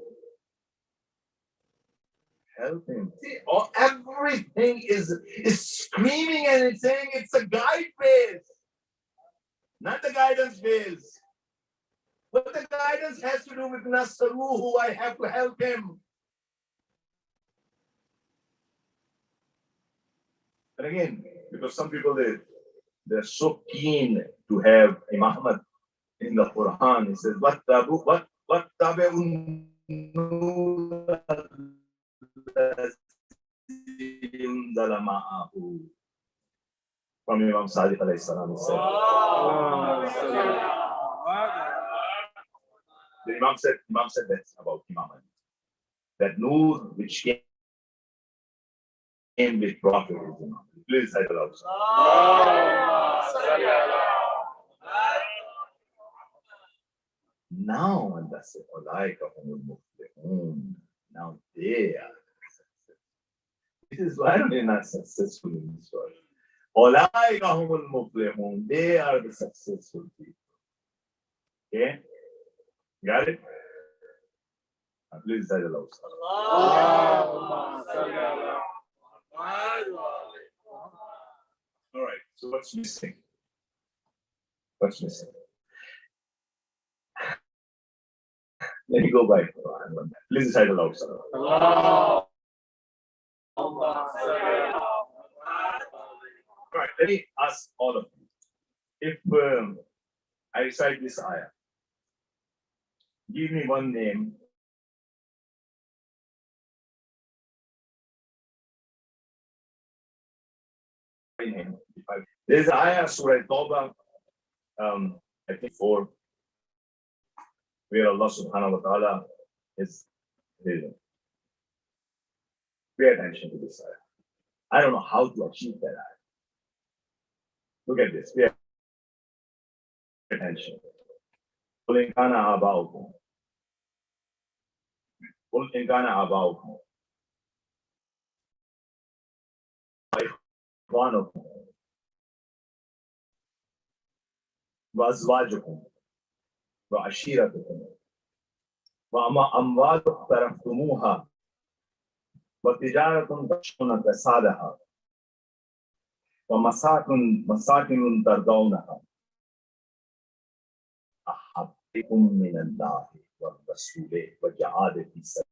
D: Help him. See, everything is screaming and it's saying it's a guide phase, not the guidance phase. What the guidance has to do with Nasaruhu, I have to help him. And again, because some people they're so keen to have Imam in the Quran. It says, what from Imam Sadiq alayhi salam. The Imam said that about Imam. That Noor which came with Prophet is Imam. Please say it aloud. Now, and that's it. Now they are successful. This is why they're not successful in this world. They are the successful people. Okay? Got it? Please say it aloud. All right, so what's missing? What's missing? Let me go by. Please say it aloud. All right, let me ask all of you. If I recite this ayah, give me one name. There's ayah Surah Tawbah, I think 4, where Allah subhanahu wa ta'ala is reading. Pay attention to this ayah. I don't know how to achieve that ayah. Look at this. Pay attention. قل إن كان آباؤكم وإخوانكم وأزواجكم وعشيرتكم وأموال اقترفتموها وتجارة تخشون كسادها ومساكن ترضونها أحبكم من الله والرسول وجهاد في سبيله.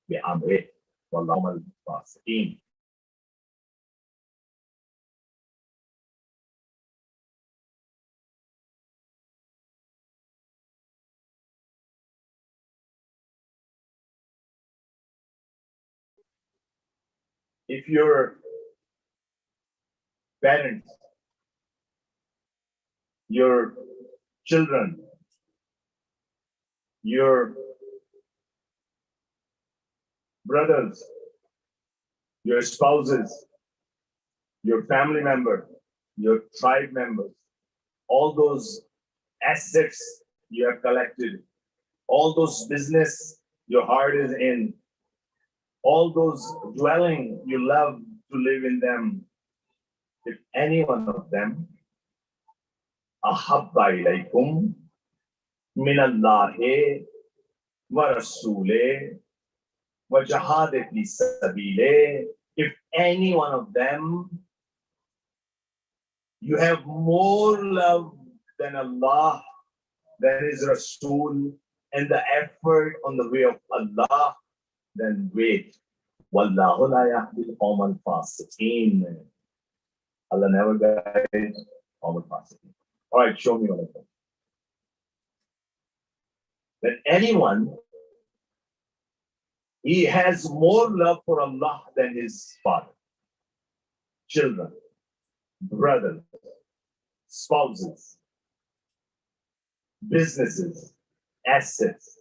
D: بأمره والله مع الفاسقين. If your parents, your children, your brothers, your spouses, your family member, your tribe members, all those assets you have collected, all those business your heart is in, all those dwelling you love to live in them, if any one of them ahabba ilaykum min Allahi wa Rasule wa jihad fi sabile, if any one of them you have more love than Allah, than His Rasul, and the effort on the way of Allah, then wait. Wallahu la yahdi al-qawm al-fasiqeen. Allah never guides qawm al-fasiqeen. All right, show me one of them. That anyone, he has more love for Allah than his father, children, brothers, spouses, businesses, assets,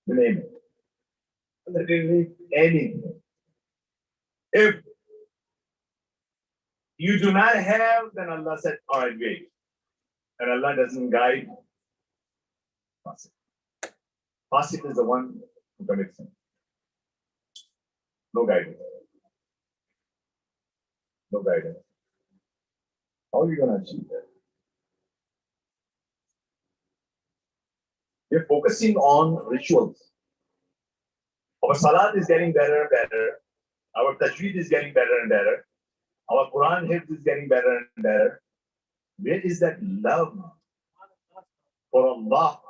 D: you name it. Literally anything. If you do not have, then Allah said, all right, wait. And Allah doesn't guide. Fasik. Fasik is the one who commits sin. No guidance. No guidance. How are you going to achieve that? We're focusing on rituals. Our salat is getting better and better. Our tajweed is getting better and better. Our Quran hifz is getting better and better. Where is that love for Allah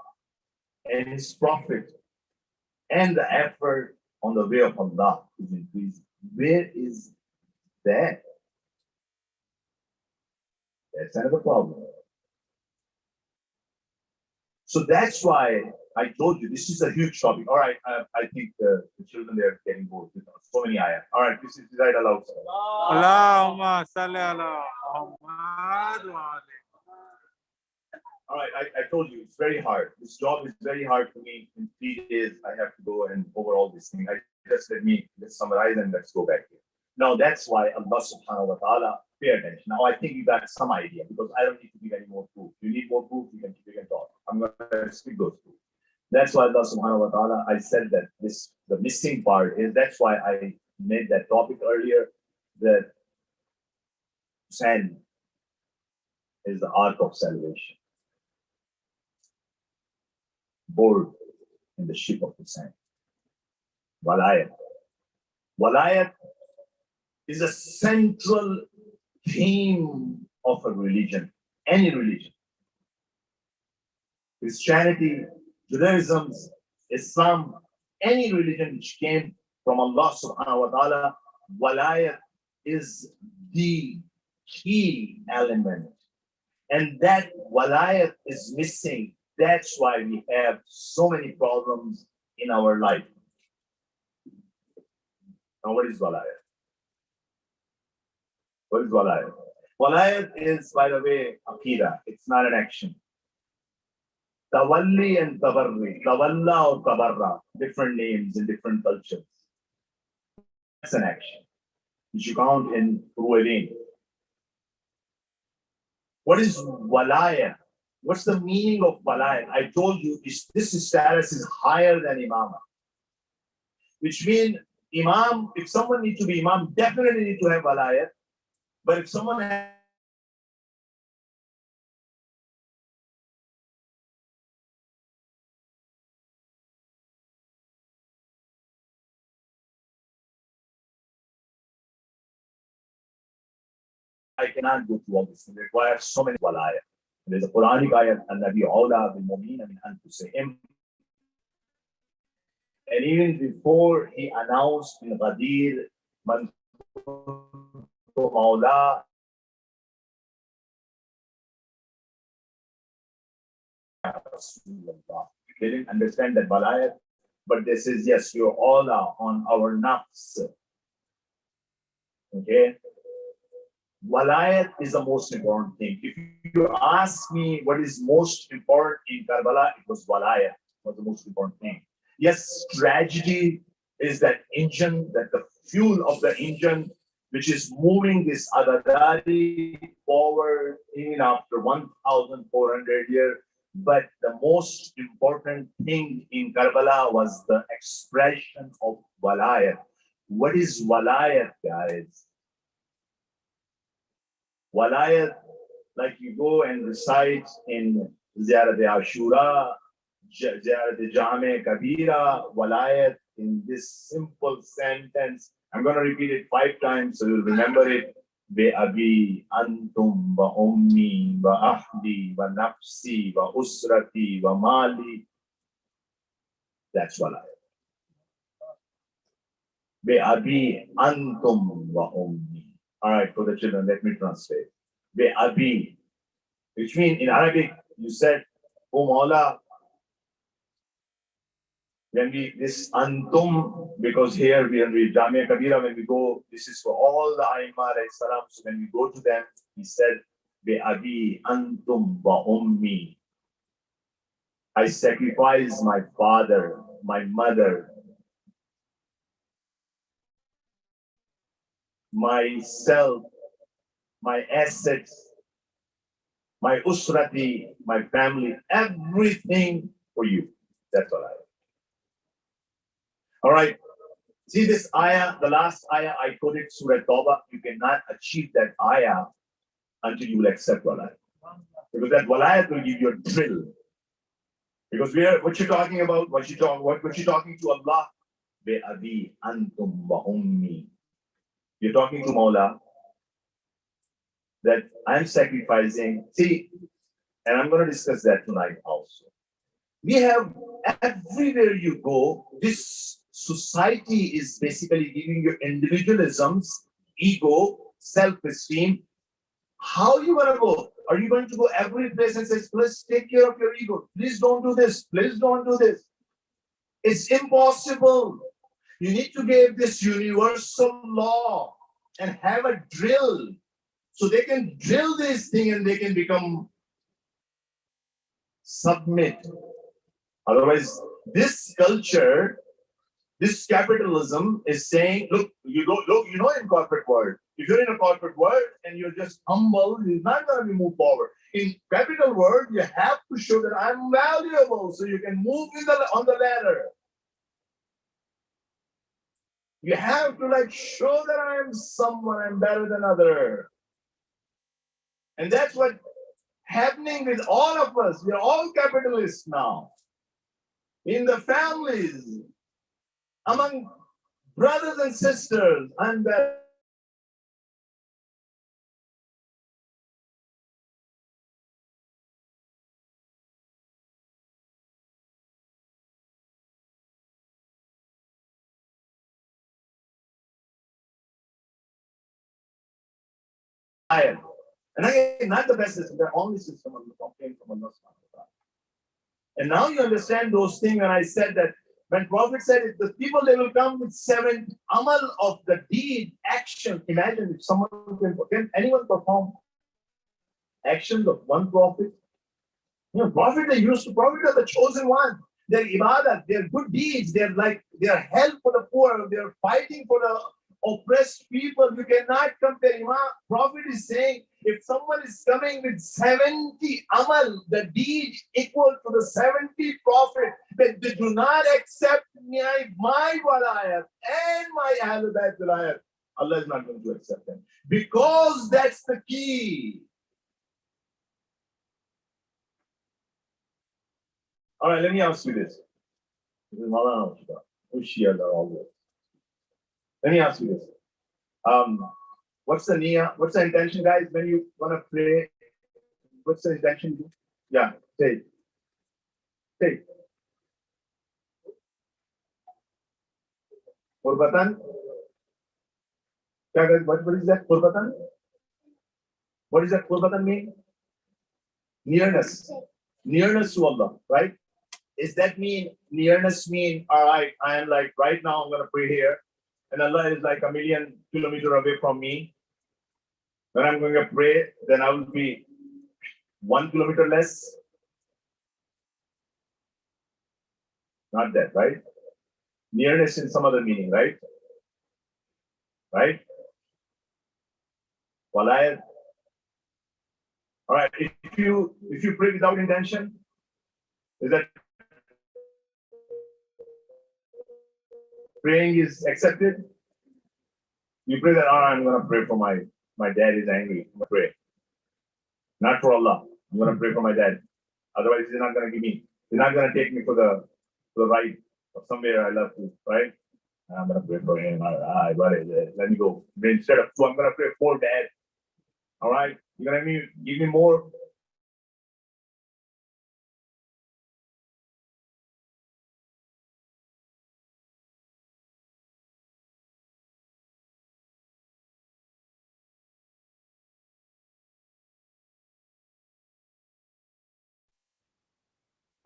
D: and His Prophet and the effort on the way of Allah is increasing? Where is that? That's another problem. So that's why I told you this is a huge topic. All right, I think the children, they're getting bored with so many ayat. All right, this is right aloud.
E: Allahumma salli ala Muhammad wa ali.
D: All right, I told you it's very hard. This job is very hard for me. In 3 days, I have to go and over all this thing. Let me summarize and let's go back here. Now that's why Allah subhanahu wa ta'ala, pay attention. Now I think you got some idea because I don't need to give any more proof. You need more proof, you can talk. I'm going to speak those proofs. That's why Allah subhanahu wa ta'ala, I said that the missing part is, that's why I made that topic earlier, that sand is the ark of salvation. Board in the ship of the sand. Walayat. Walayat is a central theme of a religion, any religion. Christianity, Judaism, Islam, any religion which came from Allah subhanahu wa ta'ala, walayat is the key element. And that walayat is missing. That's why we have so many problems in our life. Now, what is walayat? What is walayat? Walayat is, by the way, aqidah. It's not an action. Tawalli and tabarri, tawalla or tabarra, different names in different cultures. That's an action, which you count in ruwayn. What is walayat? What's the meaning of walayat? I told you this status is higher than imamah. Which means imam, if someone needs to be imam, definitely need to have walayat. But if someone has I cannot go through all this. It requires so many walayat. There's a Quranic ayat, An-Nabi Awla bil Mu'minina min anfusihim. And even before he announced in Ghadir, Man Maulana, they didn't understand that walayat, but they says, yes, you're all on our nafs. Okay? Walayat is the most important thing. If you ask me what is most important in Karbala, it was walayat, was the most important thing. Yes, tragedy is that engine, that the fuel of the engine, which is moving this Adadari forward even after 1,400 years. But the most important thing in Karbala was the expression of walayat. What is walayat, guys? Walayat, like you go and recite in Ziyarat Ashura, Ziyarat Jame Kabira, Walayat, in this simple sentence. I'm going to repeat it 5 times so you'll remember it. Be-abi antum wa ummi wa ahli wa nafsi wa usrati wa mali. That's Walayat. Be-abi antum wa ummi. All right, for the children, let me translate. Be-abi, which means in Arabic, you said, Oh Maula, when we, this antum, because here we read Jamia Kabira, when we go, this is for all the Aimma salam. So when we go to them, he said, Be-abi antum wa ummi. I sacrifice my father, my mother, myself, my assets, my usrati, my family, everything for you. That's what I. All right. See this ayah, the last ayah I quoted, Surah Tawbah. You cannot achieve that ayah until you will accept walayat. Because that walayat will give you a drill. Because we are, what you're talking about, what you're talking to Allah, Be-abi antum wa ummi. You're talking to Maula that I'm sacrificing. See, and I'm going to discuss that tonight also. We have, everywhere you go, this society is basically giving you individualisms, ego, self-esteem. How are you going to go? Are you going to go every place and say, please take care of your ego. Please don't do this. Please don't do this. It's impossible. You need to give this universal law and have a drill. So they can drill this thing and they can become submit. Otherwise, this culture, this capitalism is saying, look, you know, in corporate world, if you're in a corporate world and you're just humble, you're not going to move forward. In capital world, you have to show that I'm valuable so you can move on the ladder. You have to like show that I'm someone, I'm better than other. And that's what happening with all of us. We're all capitalists now. In the families, among brothers and sisters, I'm better. And again, not the best system, the only system came from Allah. And now you understand those things when I said that when Prophet said it, the people they will come with 7 amal of the deed, action. Imagine if someone can anyone perform actions of one prophet? You know, prophet they used to, prophet are the chosen one. Their ibadah, their good deeds, their help for the poor, they're fighting for the oppressed people. You cannot compare. Prophet is saying, if someone is coming with 70 amal, the deed equal to the 70 prophet, then they do not accept my walayat and my Ahlul Bayt walayat. Allah is not going to accept them. Because that's the key. All right, let me ask you this. This is Maulana. Let me ask you this. What's the niyyah? What's the intention, guys, when you want to pray? What's the intention? Yeah, say it. Say it. Qurbatan? What is that? Qurbatan? What does that qurbatan mean? Nearness. Nearness to Allah, right? Is that mean, nearness mean, all right, I am like, right now I'm going to pray here, and Allah is like 1,000,000 kilometers away from me. When I'm going to pray, then I will be 1 kilometer less. Not that, right? Nearness in some other meaning, right? Right? Walayat. All right, if you pray without intention, is that praying is accepted? You pray that, oh, I'm going to pray for my dad is angry. I'm going to pray. Not for Allah. I'm going to pray for my dad. Otherwise, he's not going to give me. He's not going to take me for the ride of somewhere I love to, right? I'm going to pray for him. Let me go. Instead of two, I'm going to pray for dad. All right? You're going to give me more.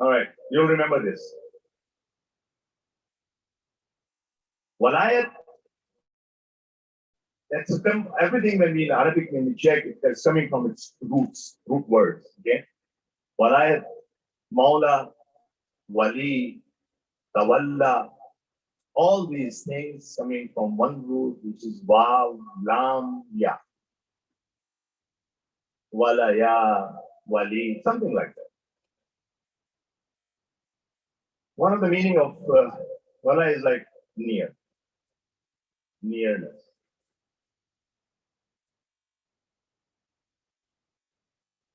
D: All right, you'll remember this. Walayat, that's everything when we in Arabic, when we check, it's coming from its root words, okay? Walayat, Maula, Wali, Tawalla, all these things coming from one root, which is Waw, Lam, Ya. Walaya, Wali, something like that. One of the meaning of Wala is like near, nearness.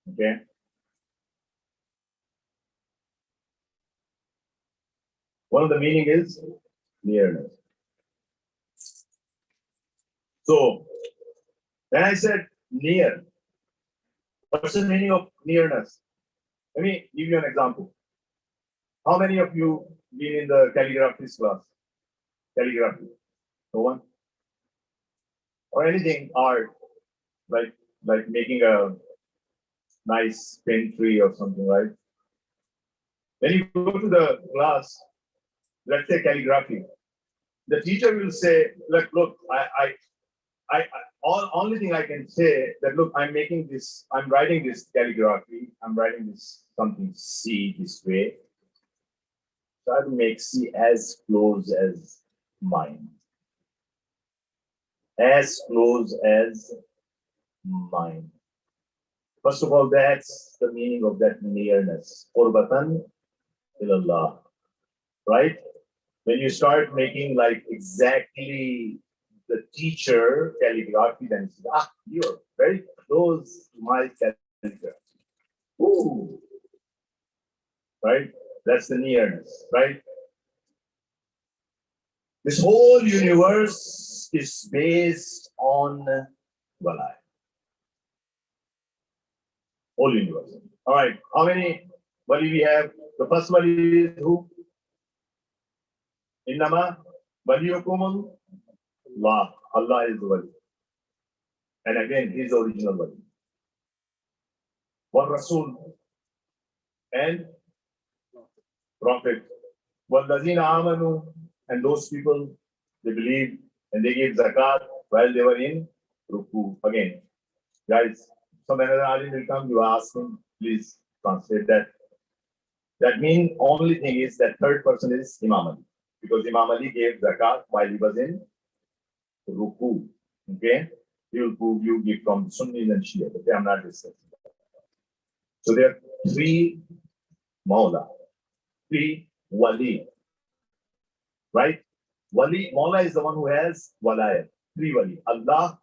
D: Okay. One of the meaning is nearness. So when I said near, what's the meaning of nearness? Let me give you an example. How many of you been in the calligraphy class? Calligraphy. No one? Or anything art, like making a nice pen tree or something, right? When you go to the class, let's say calligraphy, the teacher will say, look, only thing I can say that look, I'm writing this calligraphy, I'm writing this something C this way. Try to make C as close as mine. As close as mine. First of all, that's the meaning of that nearness. Qurbatan ilallah. Right? When you start making like exactly the teacher calligraphy, then you say, you're very close to my calligraphy. Ooh. Right? That's the nearness, right? This whole universe is based on Walaya. Whole universe. All right, how many Wali we have? The first Wali is who? Innama waliyukum Allah. Allah is the Wali. And again, he is the original Wali. One Rasul and Prophet. Wallazina amanu, and those people, they believe and they gave zakat while they were in ruku. Again, guys, some another alim will come, you ask him, please translate that. That means only thing is that third person is Imam Ali, because Imam Ali gave zakat while he was in ruku. Okay, he will prove you give from Sunnis and Shia. Okay, I'm not discussing that. So there are three Maula, three Wali, right? Wali, Maula is the one who has Walayat. Three Wali, Allah,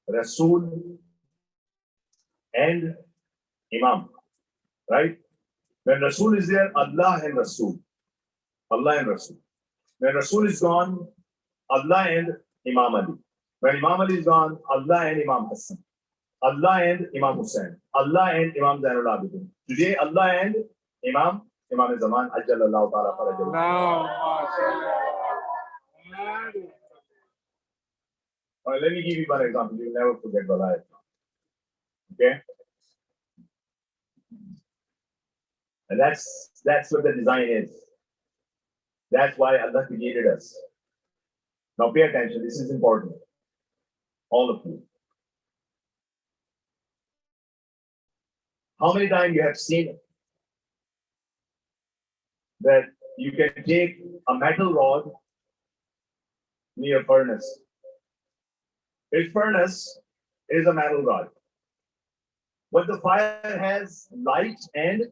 D: Rasul, and Imam, right? When Rasul is there, Allah and Rasul. Allah and Rasul. When Rasul is gone, Allah and Imam Ali. When Imam Ali is gone, Allah and Imam Hassan. Allah and Imam Hussain. Allah and Imam Zainul Abidin. Today, Allah and Imam Zaman, Ajjalallahu Ta'ala Farajal. All right, let me give you one example. You'll never forget Walayat. Okay? And that's what the design is. That's why Allah created us. Now pay attention, this is important. All of you. How many times you have seen that you can take a metal rod near a furnace? Its furnace is a metal rod. But the fire has light and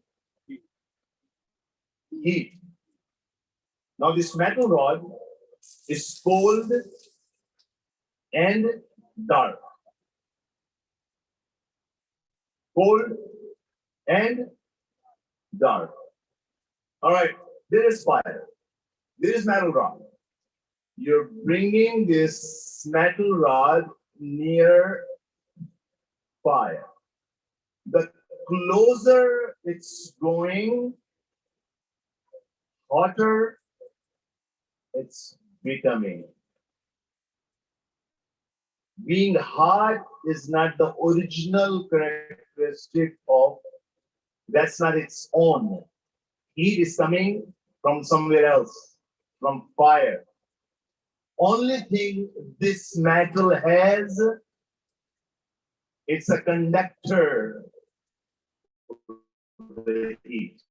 D: heat. Now this metal rod is cold and dark. cold, and dark. All right, there is fire. There is metal rod. You're bringing this metal rod near fire. The closer it's going, hotter it's becoming. Being hot is not the original characteristic of, that's not its own. Heat is coming from somewhere else, from fire. Only thing this metal has, it's a conductor of the heat.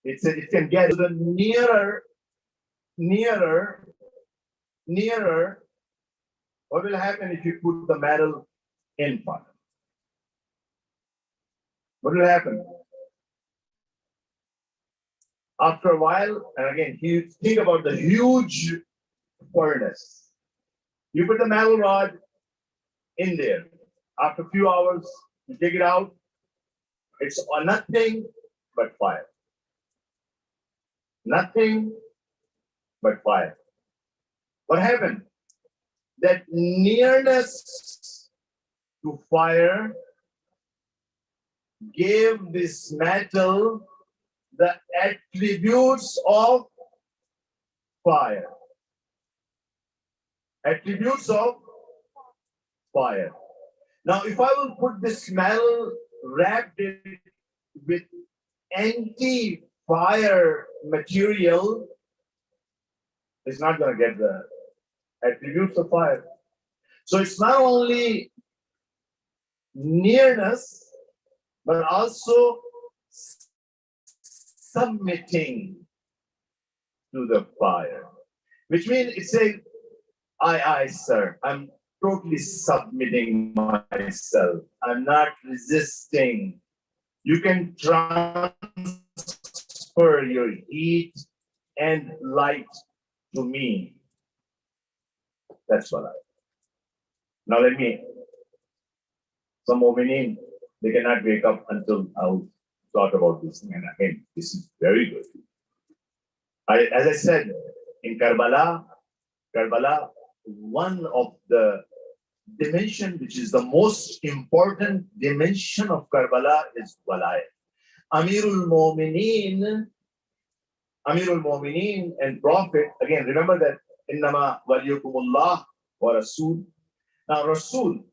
D: It can get to the nearer. What will happen if you put the metal in fire? What will happen? After a while, and again, you think about the huge furnace. You put the metal rod in there. After a few hours, you take it out. It's nothing but fire. Nothing but fire. What happened? That nearness to fire gave this metal the attributes of fire. Attributes of fire. Now, if I will put this metal, wrapped it with anti-fire material, it's not going to get the attributes of fire. So it's not only nearness, but also submitting to the fire. Which means it's saying, aye, sir, I'm totally submitting myself. I'm not resisting. You can transfer your heat and light to me. That's what I. Now let me. Some mu'mineen, they cannot wake up until I'll talk about this thing. And again, this is very good. As I said, in Karbala, one of the dimension which is the most important dimension of Karbala is walayat. Amirul Mu'mineen and Prophet, again, remember that innama waliyukumullah wa Rasul. Now Rasul,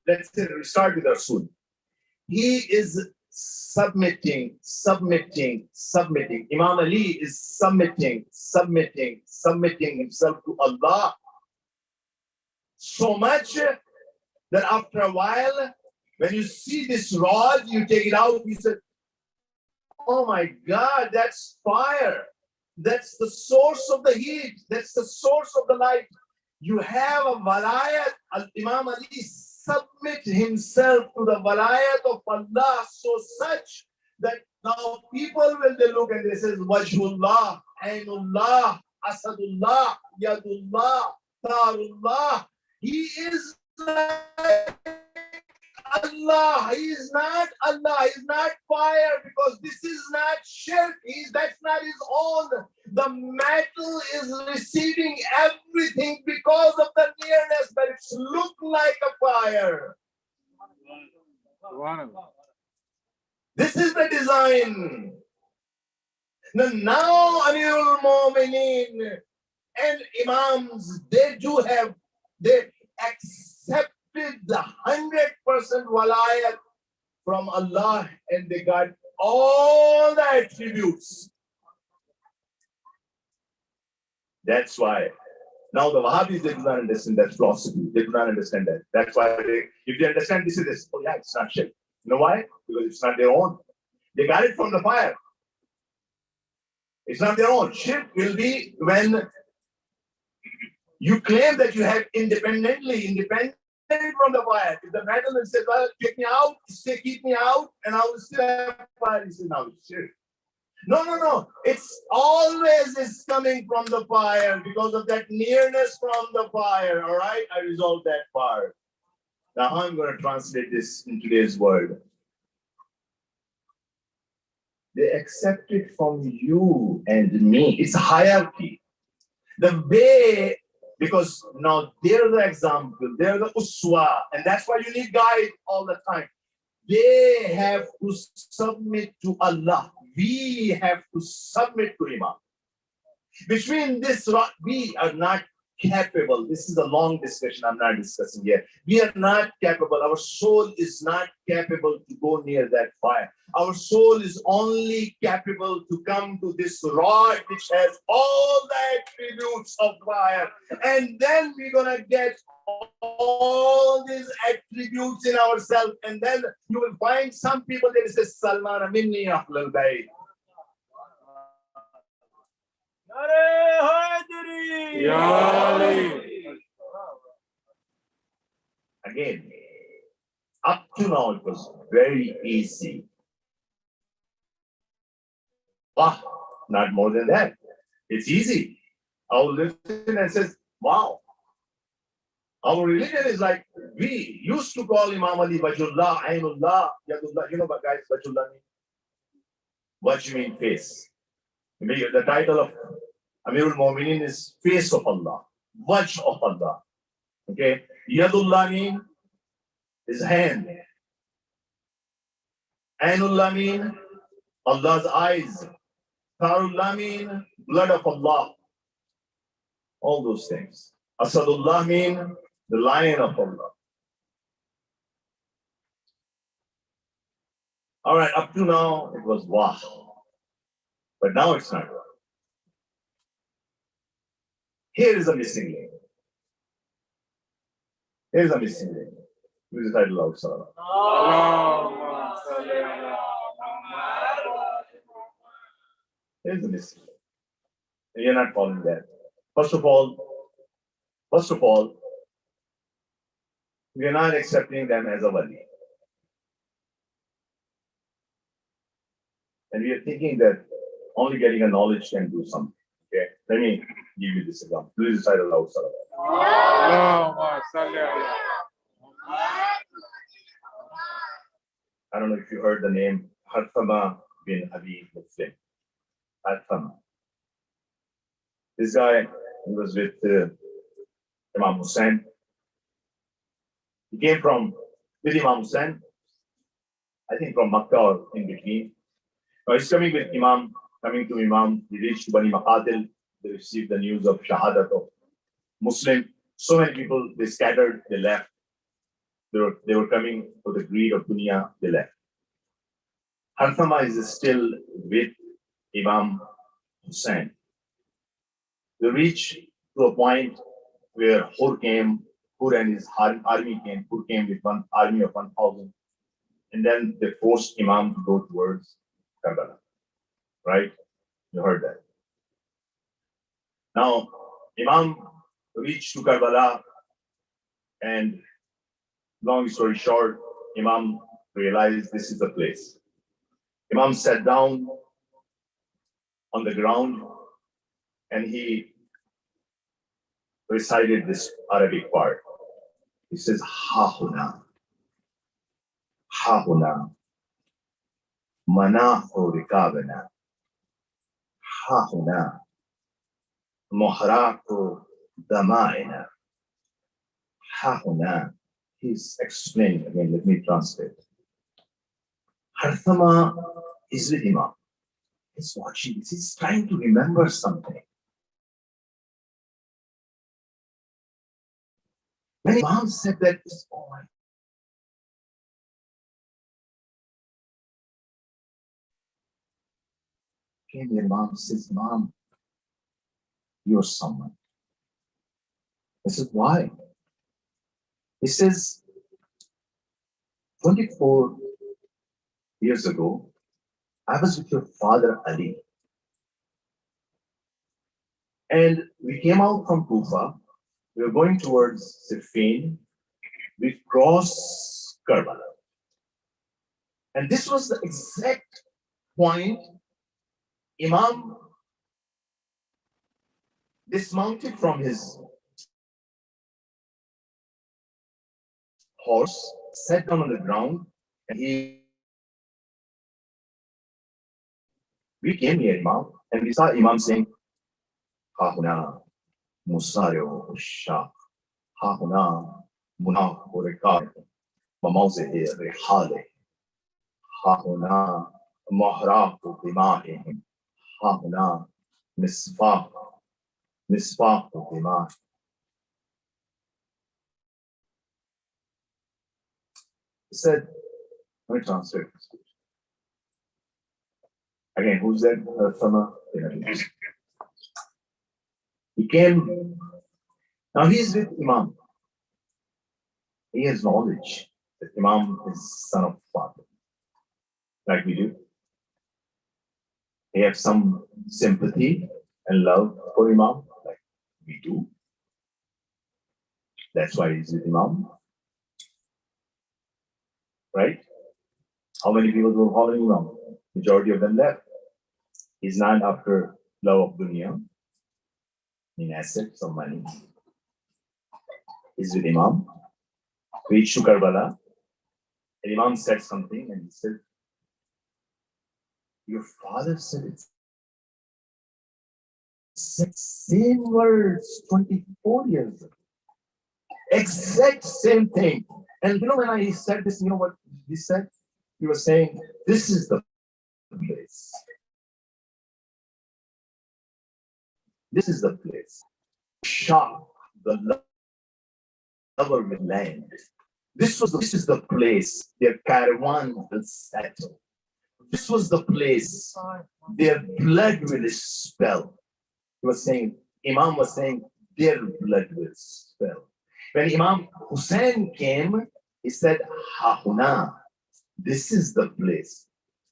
D: let's say we start with Rasul. He is submitting. Imam Ali is submitting himself to Allah. So much that after a while, when you see this rod, you take it out, you say, oh my God, that's fire. That's the source of the heat. That's the source of the light. You have a walayat. Imam Ali submit himself to the walayat of Allah so such that now people, when they look and they say, Wajhullah, Ainullah, Asadullah, Yadullah, Tarullah. He is like Allah. He is not Allah. He is not fire, because this is not shirk. That's not his own. The metal is receiving everything because of the nearness, but it looks like a fire. This is the design. Now Amirul Mu'mineen and Imams, they accepted the 100% walayat from Allah, and they got all the attributes. That's why now the Wahhabis, they do not understand that philosophy. They do not understand that. That's why if they understand this is this, oh yeah, it's not shirk. You know why? Because it's not their own. They got it from the fire. It's not their own. Shirk will be when you claim that you have independent from the fire. If the metal says, well, take me out, say, keep me out, and I will still have fire. He says, no, it's shirk. No. It's always is coming from the fire because of that nearness from the fire. All right, I resolved that part. Now, how I'm going to translate this in today's world? They accept it from you and me. It's a hierarchy. The way, because now they're the example, they're the uswa, and that's why you need guide all the time. They have to submit to Allah. We have to submit to Imam. Between this, we are not capable. This is a long discussion. I'm not discussing here. We are not capable. Our soul is not capable to go near that fire. Our soul is only capable to come to this rod which has all the attributes of fire. And then we're going to get all these attributes in ourselves. And then you will find some people, they say, Salman minni ahlul bayt. Again, up to now it was very easy. Not more than that. It's easy. I will listen and says, wow. Our religion is like, we used to call Imam Ali Wajullah, Ainullah, Yadullah. You know what guys Wajullah mean? What you mean face? The title of Amirul Mu'minin is face of Allah, Wajh of Allah. Okay? Yadullah mean is hand. Ainullah mean Allah's eyes. Tarullah mean blood of Allah. All those things. Asadullah mean the lion of Allah. All right, up to now it was wah. But now it's not wah. Here is a missing link. Here's a missing link. Who is the title of Salah? Here's the missing link. And you're not following that. First of all, we are not accepting them as a wali. And we are thinking that only getting a knowledge can do something. Okay, let me give you this example. Please recite aloud, Salah. I don't know if you heard the name Harthama bin Abi Muslim. Harthama. This guy, he was with Imam Hussain. He came with Imam Hussain, I think from Makkah or in between. Now he's coming to Imam. He reached Bani Maqatil. They received the news of Shahadat of Muslim. So many people, they scattered, they left. They were coming for the greed of dunya, they left. Harthama is still with Imam Hussain. They reached to a point where Hur and his army came. Hur came with one army of 1,000. And then they forced Imam to go towards Karbala. Right? You heard that. Now, Imam reached to Karbala, and long story short, Imam realized this is the place. Imam sat down on the ground and he recited this Arabic part. He says, Ha huna, manahu rikabana, ha huna, muharaku damaina, ha huna. He's explaining again, let me translate. Harthama is with Imam. He's watching this, he's trying to remember something. When Imam said that, oh my. Came here, Imam says, Imam, you're someone. I said, why? He says, 24 years ago, I was with your father Ali. And we came out from Kufa. We were going towards Siffin. We crossed Karbala. And this was the exact point Imam dismounted from his horse, sat down on the ground, and we came near Imam, and we saw Imam saying, Ha huna musario ushaq, ha huna munaf urikar, mamawzihi rihale, ha huna muhraq dima'ihim, ha huna misfaq dima'ihim. He said, let me translate this. Again, who's that? He came. Now he's with Imam. He has knowledge that Imam is son of father, like we do. He has some sympathy and love for Imam, like we do. That's why he's with Imam. Right? How many people were following Imam? Majority of them left. He's not after love of dunya, in assets or money. He's with Imam. Reached to Karbala. And Imam said something and he said, your father said it. Same words 24 years ago. Exact same thing. And you know when he said this, you know what he said? He was saying, this is the place. This is the place. Shah, the lover will land. This is the place their caravan will settle. This was the place their blood will spill. He was saying, Imam was saying, their blood will spill. When Imam Hussein came, he said, Ha huna, this is the place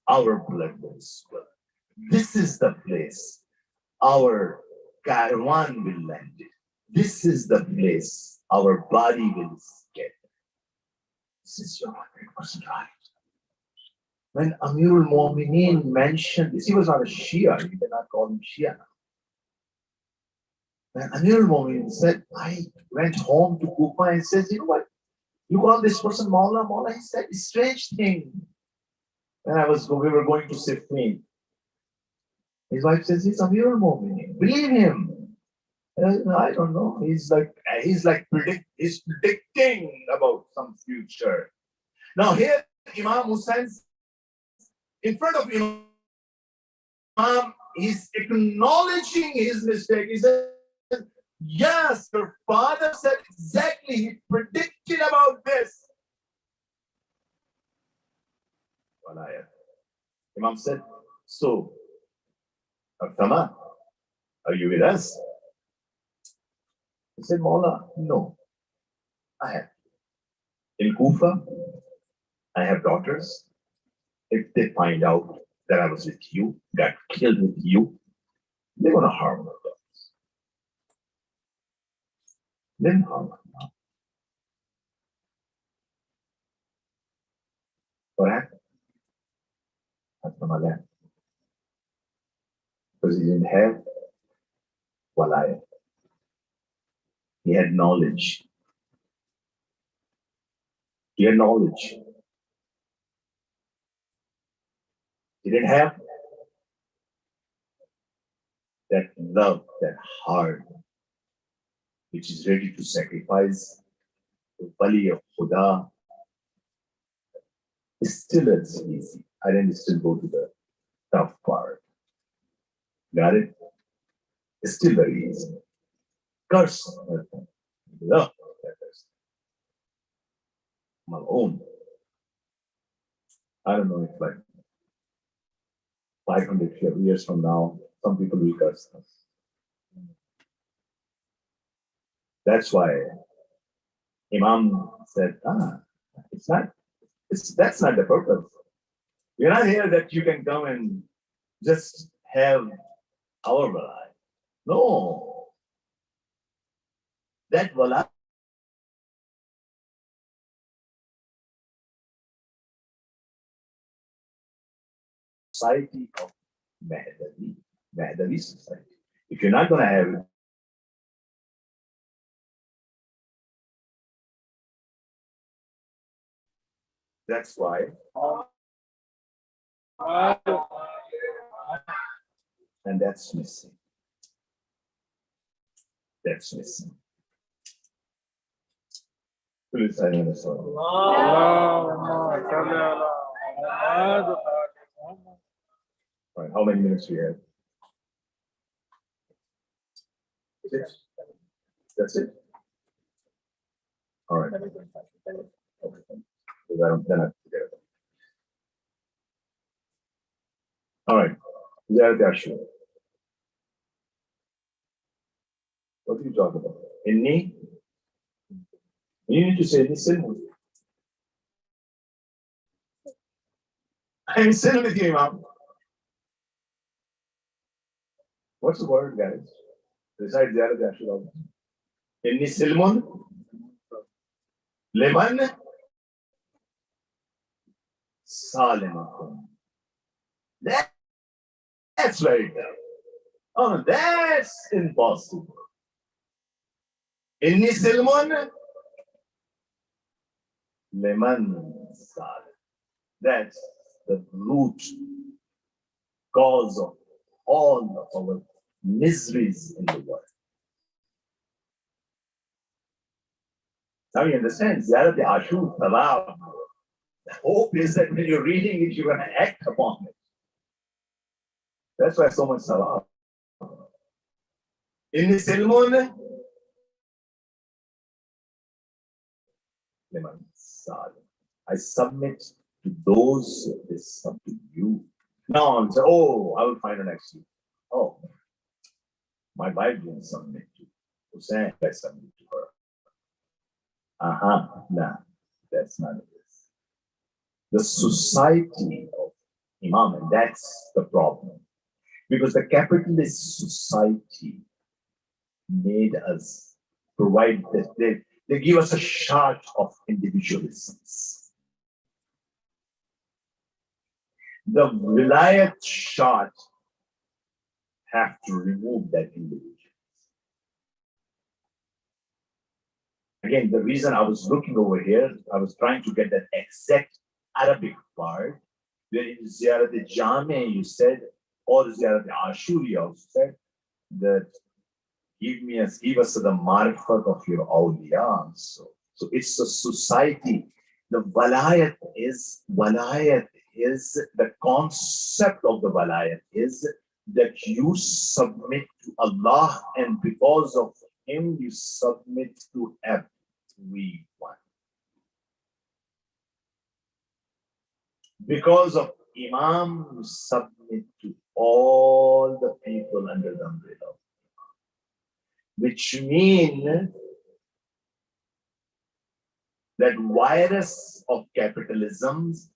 D: our blood will spill. This is the place our caravan will land. This is the place our body will get. This is your 100% right. When Amirul Mu'mineen mentioned this, he was not a Shia, you cannot call him Shia now. When Amirul Mu'mineen said, I went home to Kufa and says, you know what? You call this person Maula? Maula, he said, a strange thing. When we were going to Siffin, his wife says, he's Amirul Mu'mineen. Believe him. I don't know. He's predicting about some future. Now here, Imam Hussein, in front of Imam, he's acknowledging his mistake. He said, yes, your father said exactly. He predicted about this. Imam said, so, Artama, are you with us? He said, Maula, no, I have. In Kufa, I have daughters. If they find out that I was with you, got killed with you, they're going to harm my daughters. Then harm my. What happened? That's because he didn't have walayat. He had knowledge. He had knowledge. He didn't have that love, that heart, which is ready to sacrifice the Wali of Khuda. Still it's easy. I didn't still go to the tough part. Got it? It's still very easy. Curse. Love that person. My own. I don't know if like 500 years from now, some people will curse us. That's why Imam said, that's not the purpose. We're not here that you can come and just have our walai. No. That walai society of Mahdavi society. If you're not going to have it, That's why. And that's missing. That's missing. Please, I know this one.
E: اللهم صل على محمد وآل محمد.
D: All right, how many minutes we have? 6. That's it? All right. Okay. Then I forget it. All right. Ashur. What are you talking about? Inni? You need to say this in. I'm still with you, Imam. What's the word, guys? Besides Ashur. Inni silmun? Liman? Salimakum. That's very tough. Oh, that's impossible. Inni silmun? Liman salim. That's the root cause of all of our miseries in the world. Now you understand, Ziyarat Ashur, Talab. The hope is that when you're reading it, you're going to act upon it. That's why so much salah. Inni silmun liman salim. I submit to those that submit to you. Now I'm saying, oh, I will find an excuse. Oh, my wife didn't submit to Hussein, I submit to her. Nah, that's not it. The society of Imam, and that's the problem. Because the capitalist society made us provide this, they give us a shot of individualisms. The Vilayat shot have to remove that individualism. Again, the reason I was looking over here, I was trying to get that exact Arabic part, where in Ziyarat Jame you said, or Ziyarat Ashur you also said, that give us the marifat of your awliya. So it's a society. The walayat is the concept of the walayat is that you submit to Allah, and because of Him you submit to everyone. Because of Imam, you submit to all the people under the umbrella of Imam. Which means that virus of capitalisms,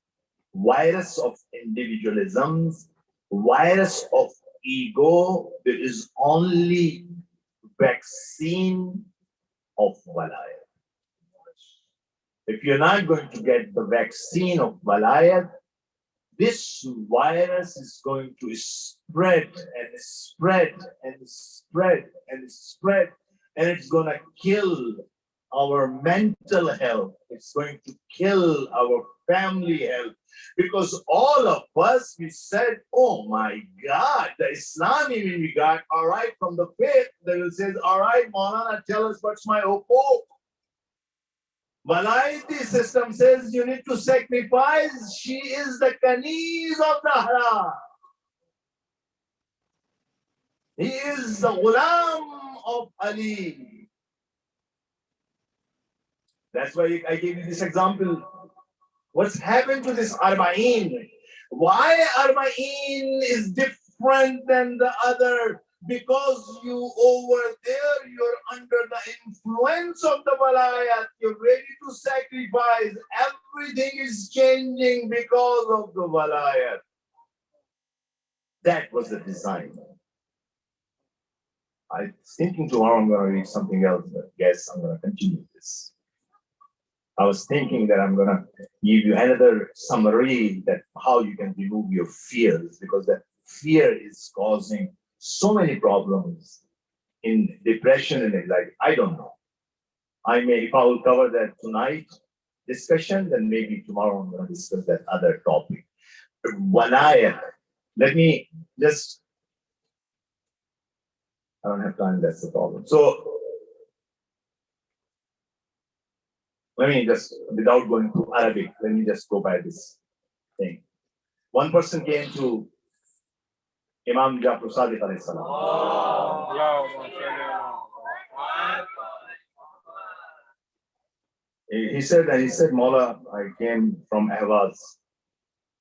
D: virus of individualisms, virus of ego, there is only vaccine of walayat. If you're not going to get the vaccine of walayat, this virus is going to spread and spread and spread and spread, and it's going to kill our mental health. It's going to kill our family health, because all of us, we said, oh my God, the Islami we got, all right, from the faith, they will say, all right, Maulana, tell us what's my hukuk. Walayati system says you need to sacrifice. She is the Kaniz of the Haram. He is the Ghulam of Ali. That's why I gave you this example. What's happened to this Arba'in? Why Arba'in is different than the other? Because you over there, you're under the influence of the walayat. You're ready to sacrifice. Everything is changing because of the walayat. That was the design. I was thinking tomorrow I'm going to read something else, but yes, I'm going to continue this. I was thinking that I'm going to give you another summary that how you can remove your fears, because that fear is causing so many problems in depression and anxiety. I don't know. If I will cover that tonight, discussion, then maybe tomorrow I'm going to discuss that other topic. Walayat. Let me just, I don't have time, that's the problem. So, let me just, without going to Arabic, let me just go by this thing. One person came to Imam Jafar Sadiq alayhi salam.
E: اللهم صل على
D: He said, Maula, I came from Ahvaz.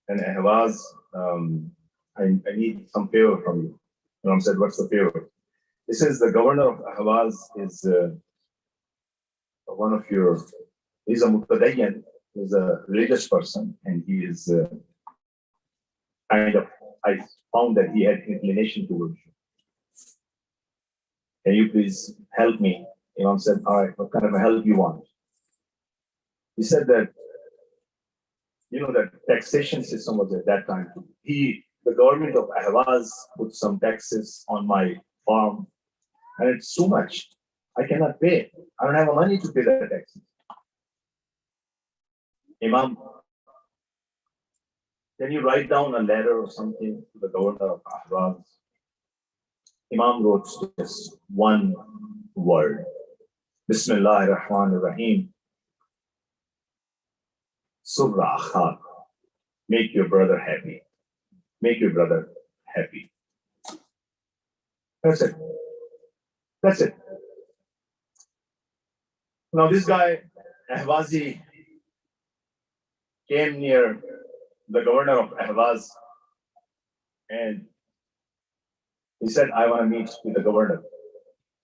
D: And Ahvaz, I need some favor from you. Imam said, what's the favor? He says, the governor of Ahvaz is one of your, he's a Muqtadayyan, he's a religious person, and he is kind of, I found that he had inclination towards you. Can you please help me? Imam said, all right, what kind of a help you want? He said that, you know, that taxation system was at that time. The government of Ahvaz put some taxes on my farm, and it's too much. I cannot pay. I don't have the money to pay the taxes. Imam, can you write down a letter or something to the governor of Ahvaz? Imam wrote just one word. Bismillah ar-Rahman ar-Rahim. Surah Akhak. Make your brother happy. Make your brother happy. That's it. That's it. Now this guy, Ahvazi, came near the governor of Ahvaz and he said, I want to meet with the governor.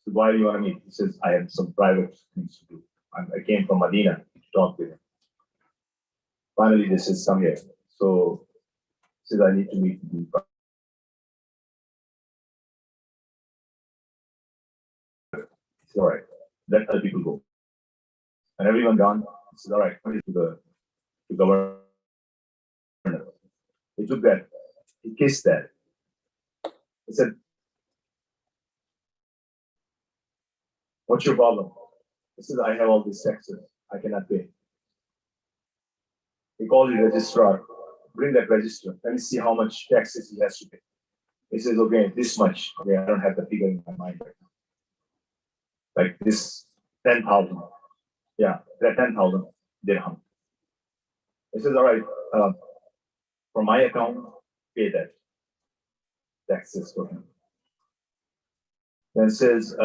D: So why do you want to meet? He says, I have some private things to do. I came from Medina to talk with him. Finally, this is come here. So he says, I need to meet with you. He said, all right, let other people go. And everyone gone. He said, all right, come to the governor. He took that. He kissed that. He said, what's your problem? He says, I have all these taxes. I cannot pay. He called the registrar. Bring that register. Let me see how much taxes he has to pay. He says, okay, this much. Okay, I don't have the figure in my mind right now. Like this, 10,000. Yeah, that 10,000 dirham. He says, all right, from my account, pay that taxes for him. Then says,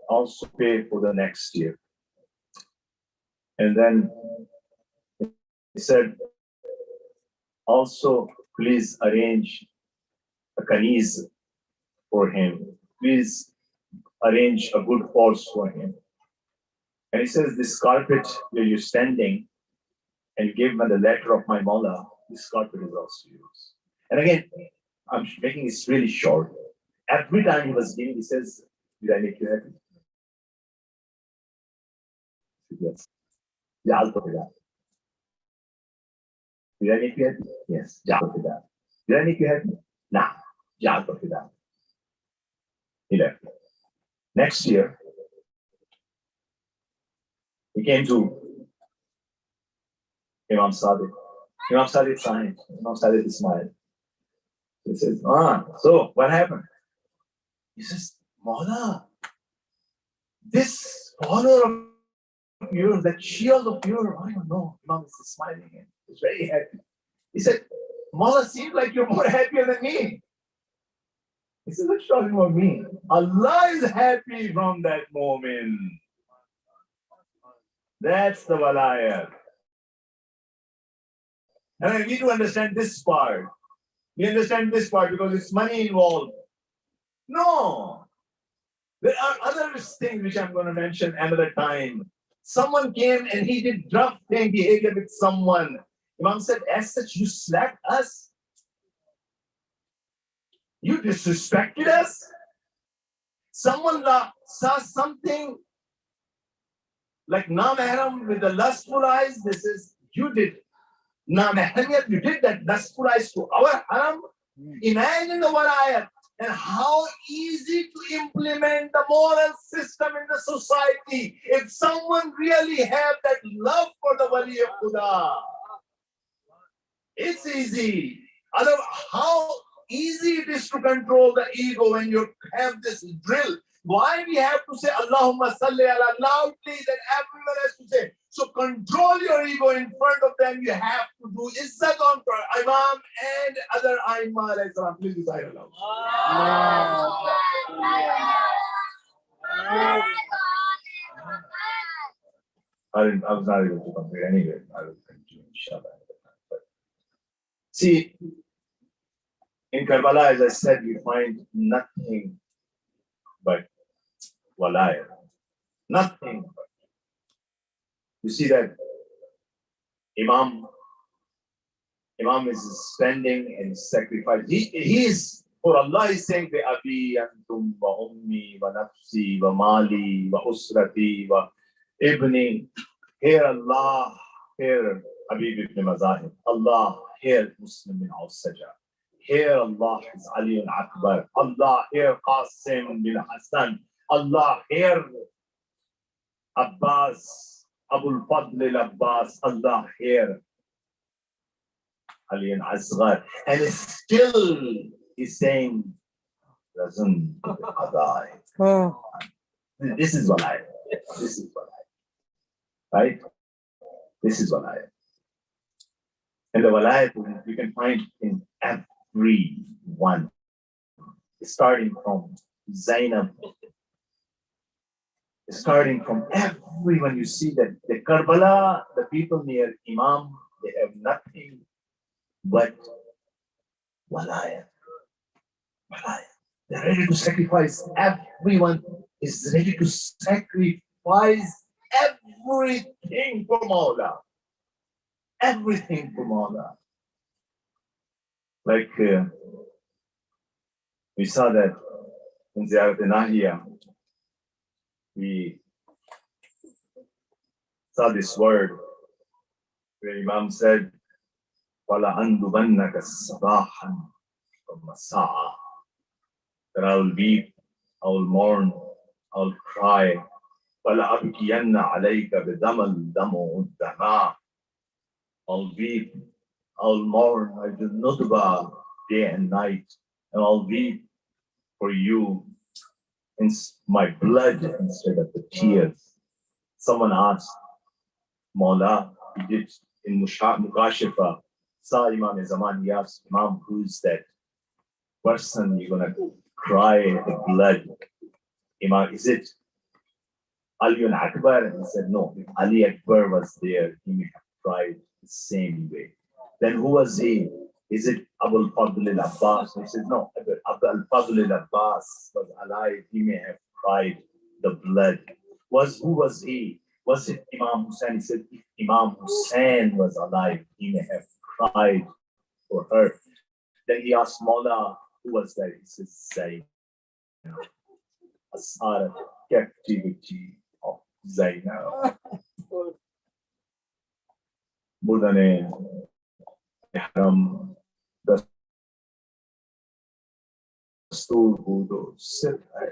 D: also pay for the next year. And then he said, also please arrange a kaniz for him. Please arrange a good horse for him. And he says, this carpet where you're standing, and you gave him the letter of my Maula, this carpet is also yours. And again, I'm making this really short. Every time he was giving, he says, did I make you happy? Yes. Did I make you happy? Yes. Did I make you happy? Nah. He left. Next year, he came to Imam Sadiq. Imam Sadiq signed. Imam Sadiq smiled. He says, so what happened? He says, Maula, this follower of yours, that shield of yours, I don't know. Imam is smiling again. He's very happy. He said, Maula, seems like you're more happier than me. He said, what's talking about me? Allah is happy from that moment. That's the walayat. And I need to understand this part. We understand this part because it's money involved. No. There are other things which I'm going to mention another time. Someone came and he did rough behavior with someone. Imam said, as such, you slapped us? You disrespected us? Someone saw something like Muharram with the lustful eyes. This is, you did. You did that lustful eyes to our haram. Imagine the walayat. And how easy to implement the moral system in the society if someone really have that love for the Wali of Khuda. It's easy. How easy it is to control the ego when you have this drill. Why we have to say Allahumma salli ala loudly, that everyone has to say. So control your ego in front of them. You have to do izzat on Imam and other Aimma. Please recite aloud. I was not able to complete anyway. I will continue, inshallah. See, in Karbala, as I said, you find nothing but walaya. Nothing but. You see that Imam is spending and sacrificing. He is, for Allah is saying, Abi antum wa ummi wa nafsi wa mali wa usrati wa ibni. Here Allah, here Habib ibn Mazahib. Allah, here Muslim bin Awsaja. Here Allah is Ali al-Akbar. Allah, here Qasim bin Hassan. Allah, here Abbas, Abul Fadl al-Abbas. Allah, here Ali al-Asghar. And still he's saying, doesn't this is what I am. This is what I am. Right? This is what I am. And the walayat you can find in everyone, starting from Zainab, starting from everyone. You see that the Karbala, the people near Imam, they have nothing but walayat. They're ready to sacrifice. Everyone is ready to sacrifice everything for Maula. Everything for Maula. Like we saw that in IZFNA, we saw this word where Imam said, "Wala andubannaka sabahan wa masaa." That I will weep, I will mourn, I will cry. Wala abkiyanna alayka bidamal damu uddama. I'll weep, I'll mourn, I do nutba day and night, and I'll weep for you in my blood instead of the tears. Someone asked Maula, he did in Mukashifa, saw Imam Zaman, he asked Imam, who's that person you're gonna cry the blood? Imam, is it Ali al-Akbar? And he said, no, if Ali Akbar was there, he may have cried the same way. Then who was he? Is it Abul Fadl al-Abbas? He said, no, Abul Fadl al-Abbas was alive, he may have cried the blood. Who was he? Was it Imam Hussain? He said, if Imam Hussain was alive, he may have cried for her. Then he asked Maula, who was that? He said, Zainab. Asara, captivity of Zainab. Buddha ne ihram दस्तूर बूदो सिर है।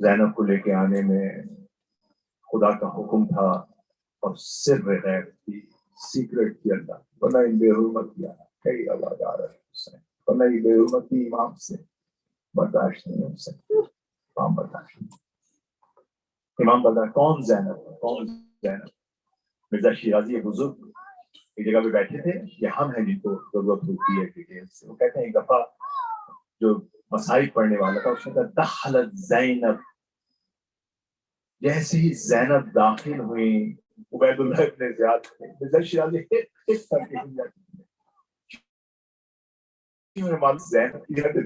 D: ज़ैनब को लेके आने में खुदा का हुक्म था और सिर गैर थी, सीक्रेट थी अल्लाह, वरना इन बेहुरमत किया कई आवाज आ रही है, वरना ये बेहुरमती इमाम से बर्दाश्त नहीं हो सकती, इमाम बर्दाश्त नहीं। इमाम बता कौन ज़ैनब? मिर्जा शिराजी बुजुर्ग एक जगह पे बैठे थे, ये हम हैं जिनको जरूरत होती है डिटेल से। वो कहते हैं एक दफा जो मसाइब पढ़ने वाला था उसने कहा दखलत ज़ैनब, जैसे ही ज़ैनब दाखिल हुई उबैदुल्लाह इब्न ज़ियाद ने मिर्जा शिराजी एक करके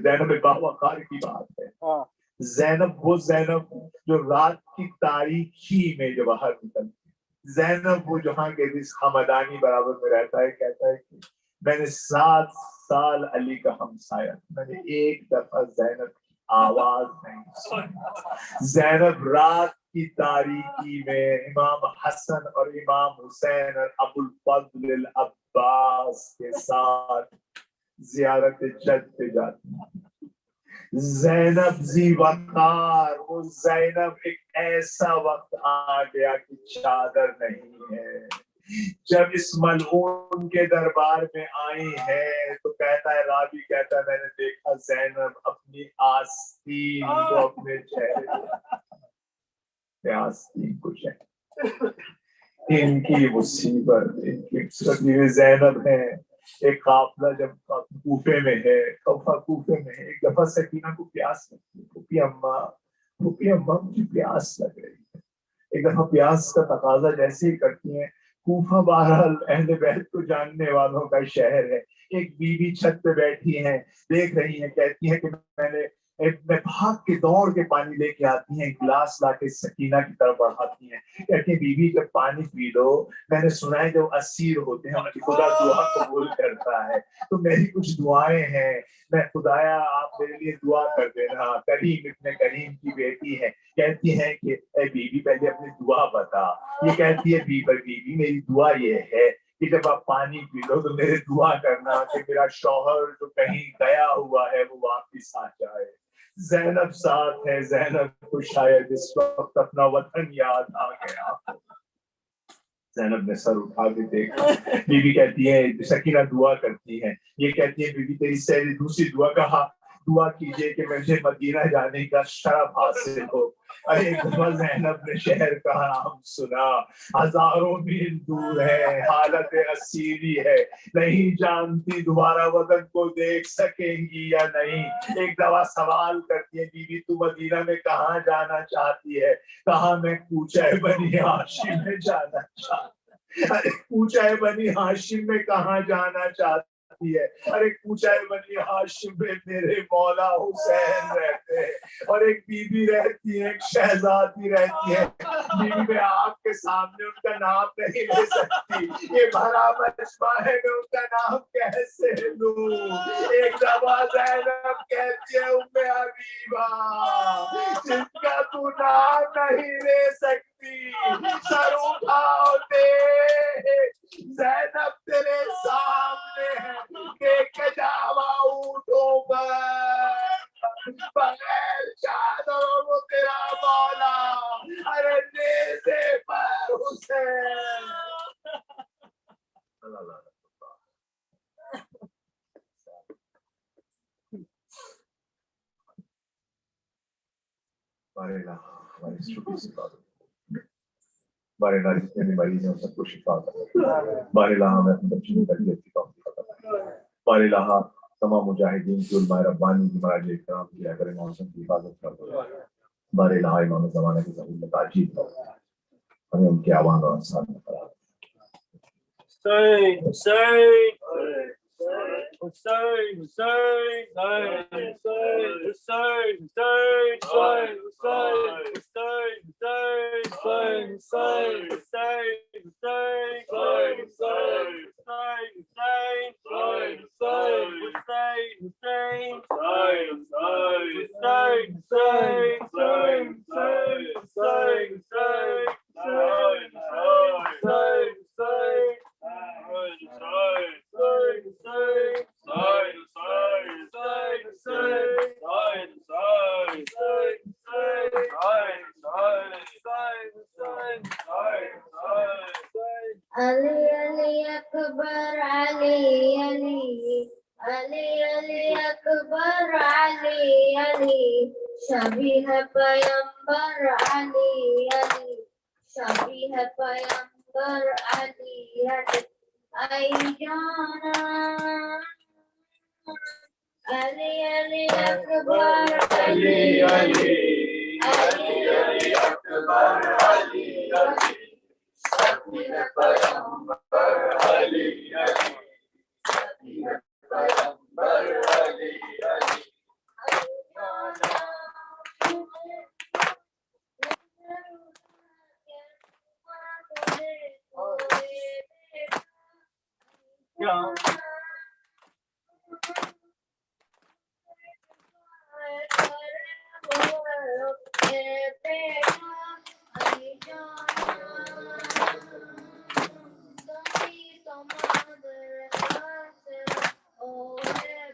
D: ज़ैनब बावकार की बात है। ज़ैनब वो ज़ैनब जो रात की तारीकी में जो बाहर निकलती, ज़ैनब वो जहाँ के जिस हमदानी बराबर में रहता है, कहता है कि मैंने 7 साल अली का हमसाया, मैंने एक दफा ज़ैनब की आवाज नहीं सुनी। ज़ैनब रात की तारीकी में इमाम हसन और इमाम हुसैन और अबुल फजल अब्बास के साथ زیارت جد پہ جاتی ہیں. زینب ذی وقار, وہ زینب ایک ایسا وقت آ گیا کہ چادر نہیں ہے. جب اس ملعون کے دربار میں آئی ہے تو کہتا ہے, راوی کہتا ہے, میں نے دیکھا زینب اپنی آستین کو اپنے چہرے پہ آستین کو چہرے. ان کی مصیبت, ان کی زینب ہے. ایک قافلہ جب کوفے میں ہے, کوفے میں ہے, ایک دفعہ سکینہ کو پیاس لگتی ہے. پھوپھی اماں مجھے پیاس لگ رہی ہے. ایک دفعہ پیاس کا تقاضا جیسے ہی کرتی ہیں. کوفہ بہرحال اہل بیت کو جاننے والوں کا شہر ہے. ایک بیوی چھت پہ بیٹھی ہیں, دیکھ رہی ہیں, کہتی ہیں کہ میں بھاگ کے دوڑ کے پانی لے کے آتی ہیں, گلاس لا کے سکینہ کی طرف بڑھاتی ہیں. کہتی ہیں بیوی جب پانی پی لو, میں نے سنا ہے جب اسیر ہوتے ہیں ان کی خدا دعا قبول کرتا ہے, تو میری کچھ دعائیں ہیں, میں خدایا آپ میرے لیے دعا کر دینا. کریم ابن کریم کی بیٹی ہے, کہتی ہیں کہ اے بیوی پہلے اپنی دعا بتا. یہ کہتی ہے بیوی میری دعا یہ ہے کہ جب آپ پانی پی لو تو میرے دعا کرنا کہ میرا شوہر جو کہیں گیا ہوا ہے وہ واپس آ جائے. زینب ساتھ ہے, زینب کو شاید اس وقت اپنا وطن یاد آ گیا. زینب نے سر اٹھا کے دیکھا. بیوی کہتی ہے, سکینہ دعا کرتی ہے, یہ کہتی ہے بیوی تیری سے دوسری دعا کہا, دعا کیجئے کہ مجھے مدینہ جانے کا شرف حاصل ہو. ایک دفعہ زینب نے شہر کا نام سنا, ہزاروں میل دور ہے, حالت اسیری ہے, نہیں جانتی دوبارہ وطن کو دیکھ سکیں گی یا نہیں. ایک دفعہ سوال کرتی ہے, بیوی تو مدینہ میں کہاں جانا چاہتی ہے؟ کہاں میں کوچہ بنی ہاشم میں جانا چاہتی. ارے کوچہ بنی ہاشم میں کہاں جانا چاہتی ہے؟ ارے کوچہ بنی ہاشم میں میرے مولا حسین رہتے ہیں, اور ایک بیوی رہتی ہے, ایک شہزادی رہتی ہے. بیوی میں آپ کے سامنے ان کا نام نہیں لے سکتی, یہ بھرا مجمع ہے, میں ان کا نام کیسے لوں؟ ایک دفعہ زینب کہتی ہے ام حبیبہ, جن کا تو نام نہیں لے سکتی, سر اٹھاؤ دے. زینب تیرے سامنے ہے, دیکھ کے جاوا اونٹوں پر بغیر چادروں وہ تیرا مولا, ارے نیزے پر حسین. بارے جتنے بھی مریض ہیں سب کو شفا کر. بارے لہٰ میں اپنے بچوں کی تربیت کی توفیق عطا فرما. بارے لہٰ تمام مجاہدین کی علماء ربانی کی مراجع کرام کی اگر موسم کی حفاظت کر. بارے لہٰ امام زمانہ کی زمین میں تاجیل کر, ہمیں ان کے عوام اور انصار میں قرار.
E: Hussein, Hussein, Hussein, Hussein, Hussein, Hussein, Hussein, Hussein,
A: Ali Ali Akbar Ali Ali Ali Ali Akbar Ali Ali Shabi hai Paygambar Ali Ali Shabi hai Paygambar Ali Ali Ai Jana Ali Ali Akbar Ali Ali Ali Ali Akbar Ali Ali Shabi hai Paygambar Ali Ali Shabi hai Paygambar Ali Ali Ai Jana Oh, yeah.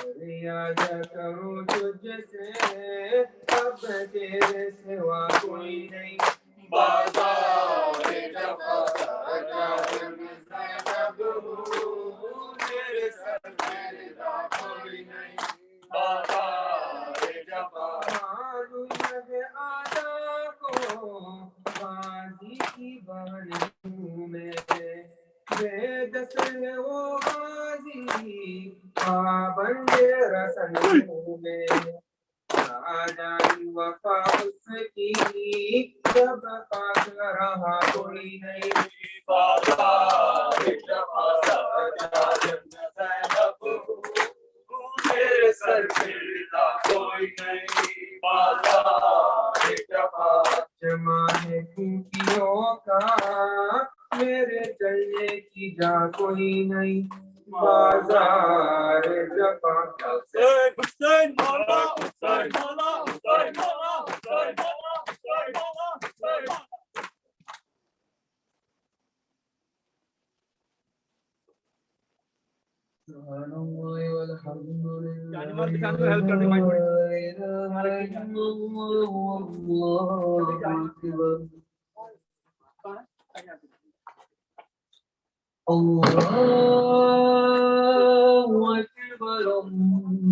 C: فریاد کروں تجھ سے اب تیرے سوا کوئی نہیں بازار جفا میرے سر میرا کوئی نہیں بازار جفا آدھا کو بازی کی بانیوں میں بے دست ہے وہ بازی پابند رسنوں میں آدھائی وفا اس کی جب پاس رہا کوئی نہیں بازار جفا میرے سر میرا کوئی نہیں بازار جفا جمع ہے خوبیوں کا میرے چلنے کی جا کوئی نہیں بازار جفا
E: حسین مولا حسین مولا حسین مولا حسین مولا حسین مولا حسین مولا
C: سبحان اللہ والحمد للہ
E: یعنی مرد کان کو ہیلپ کرنے میں
C: اللہ اکبر اللہ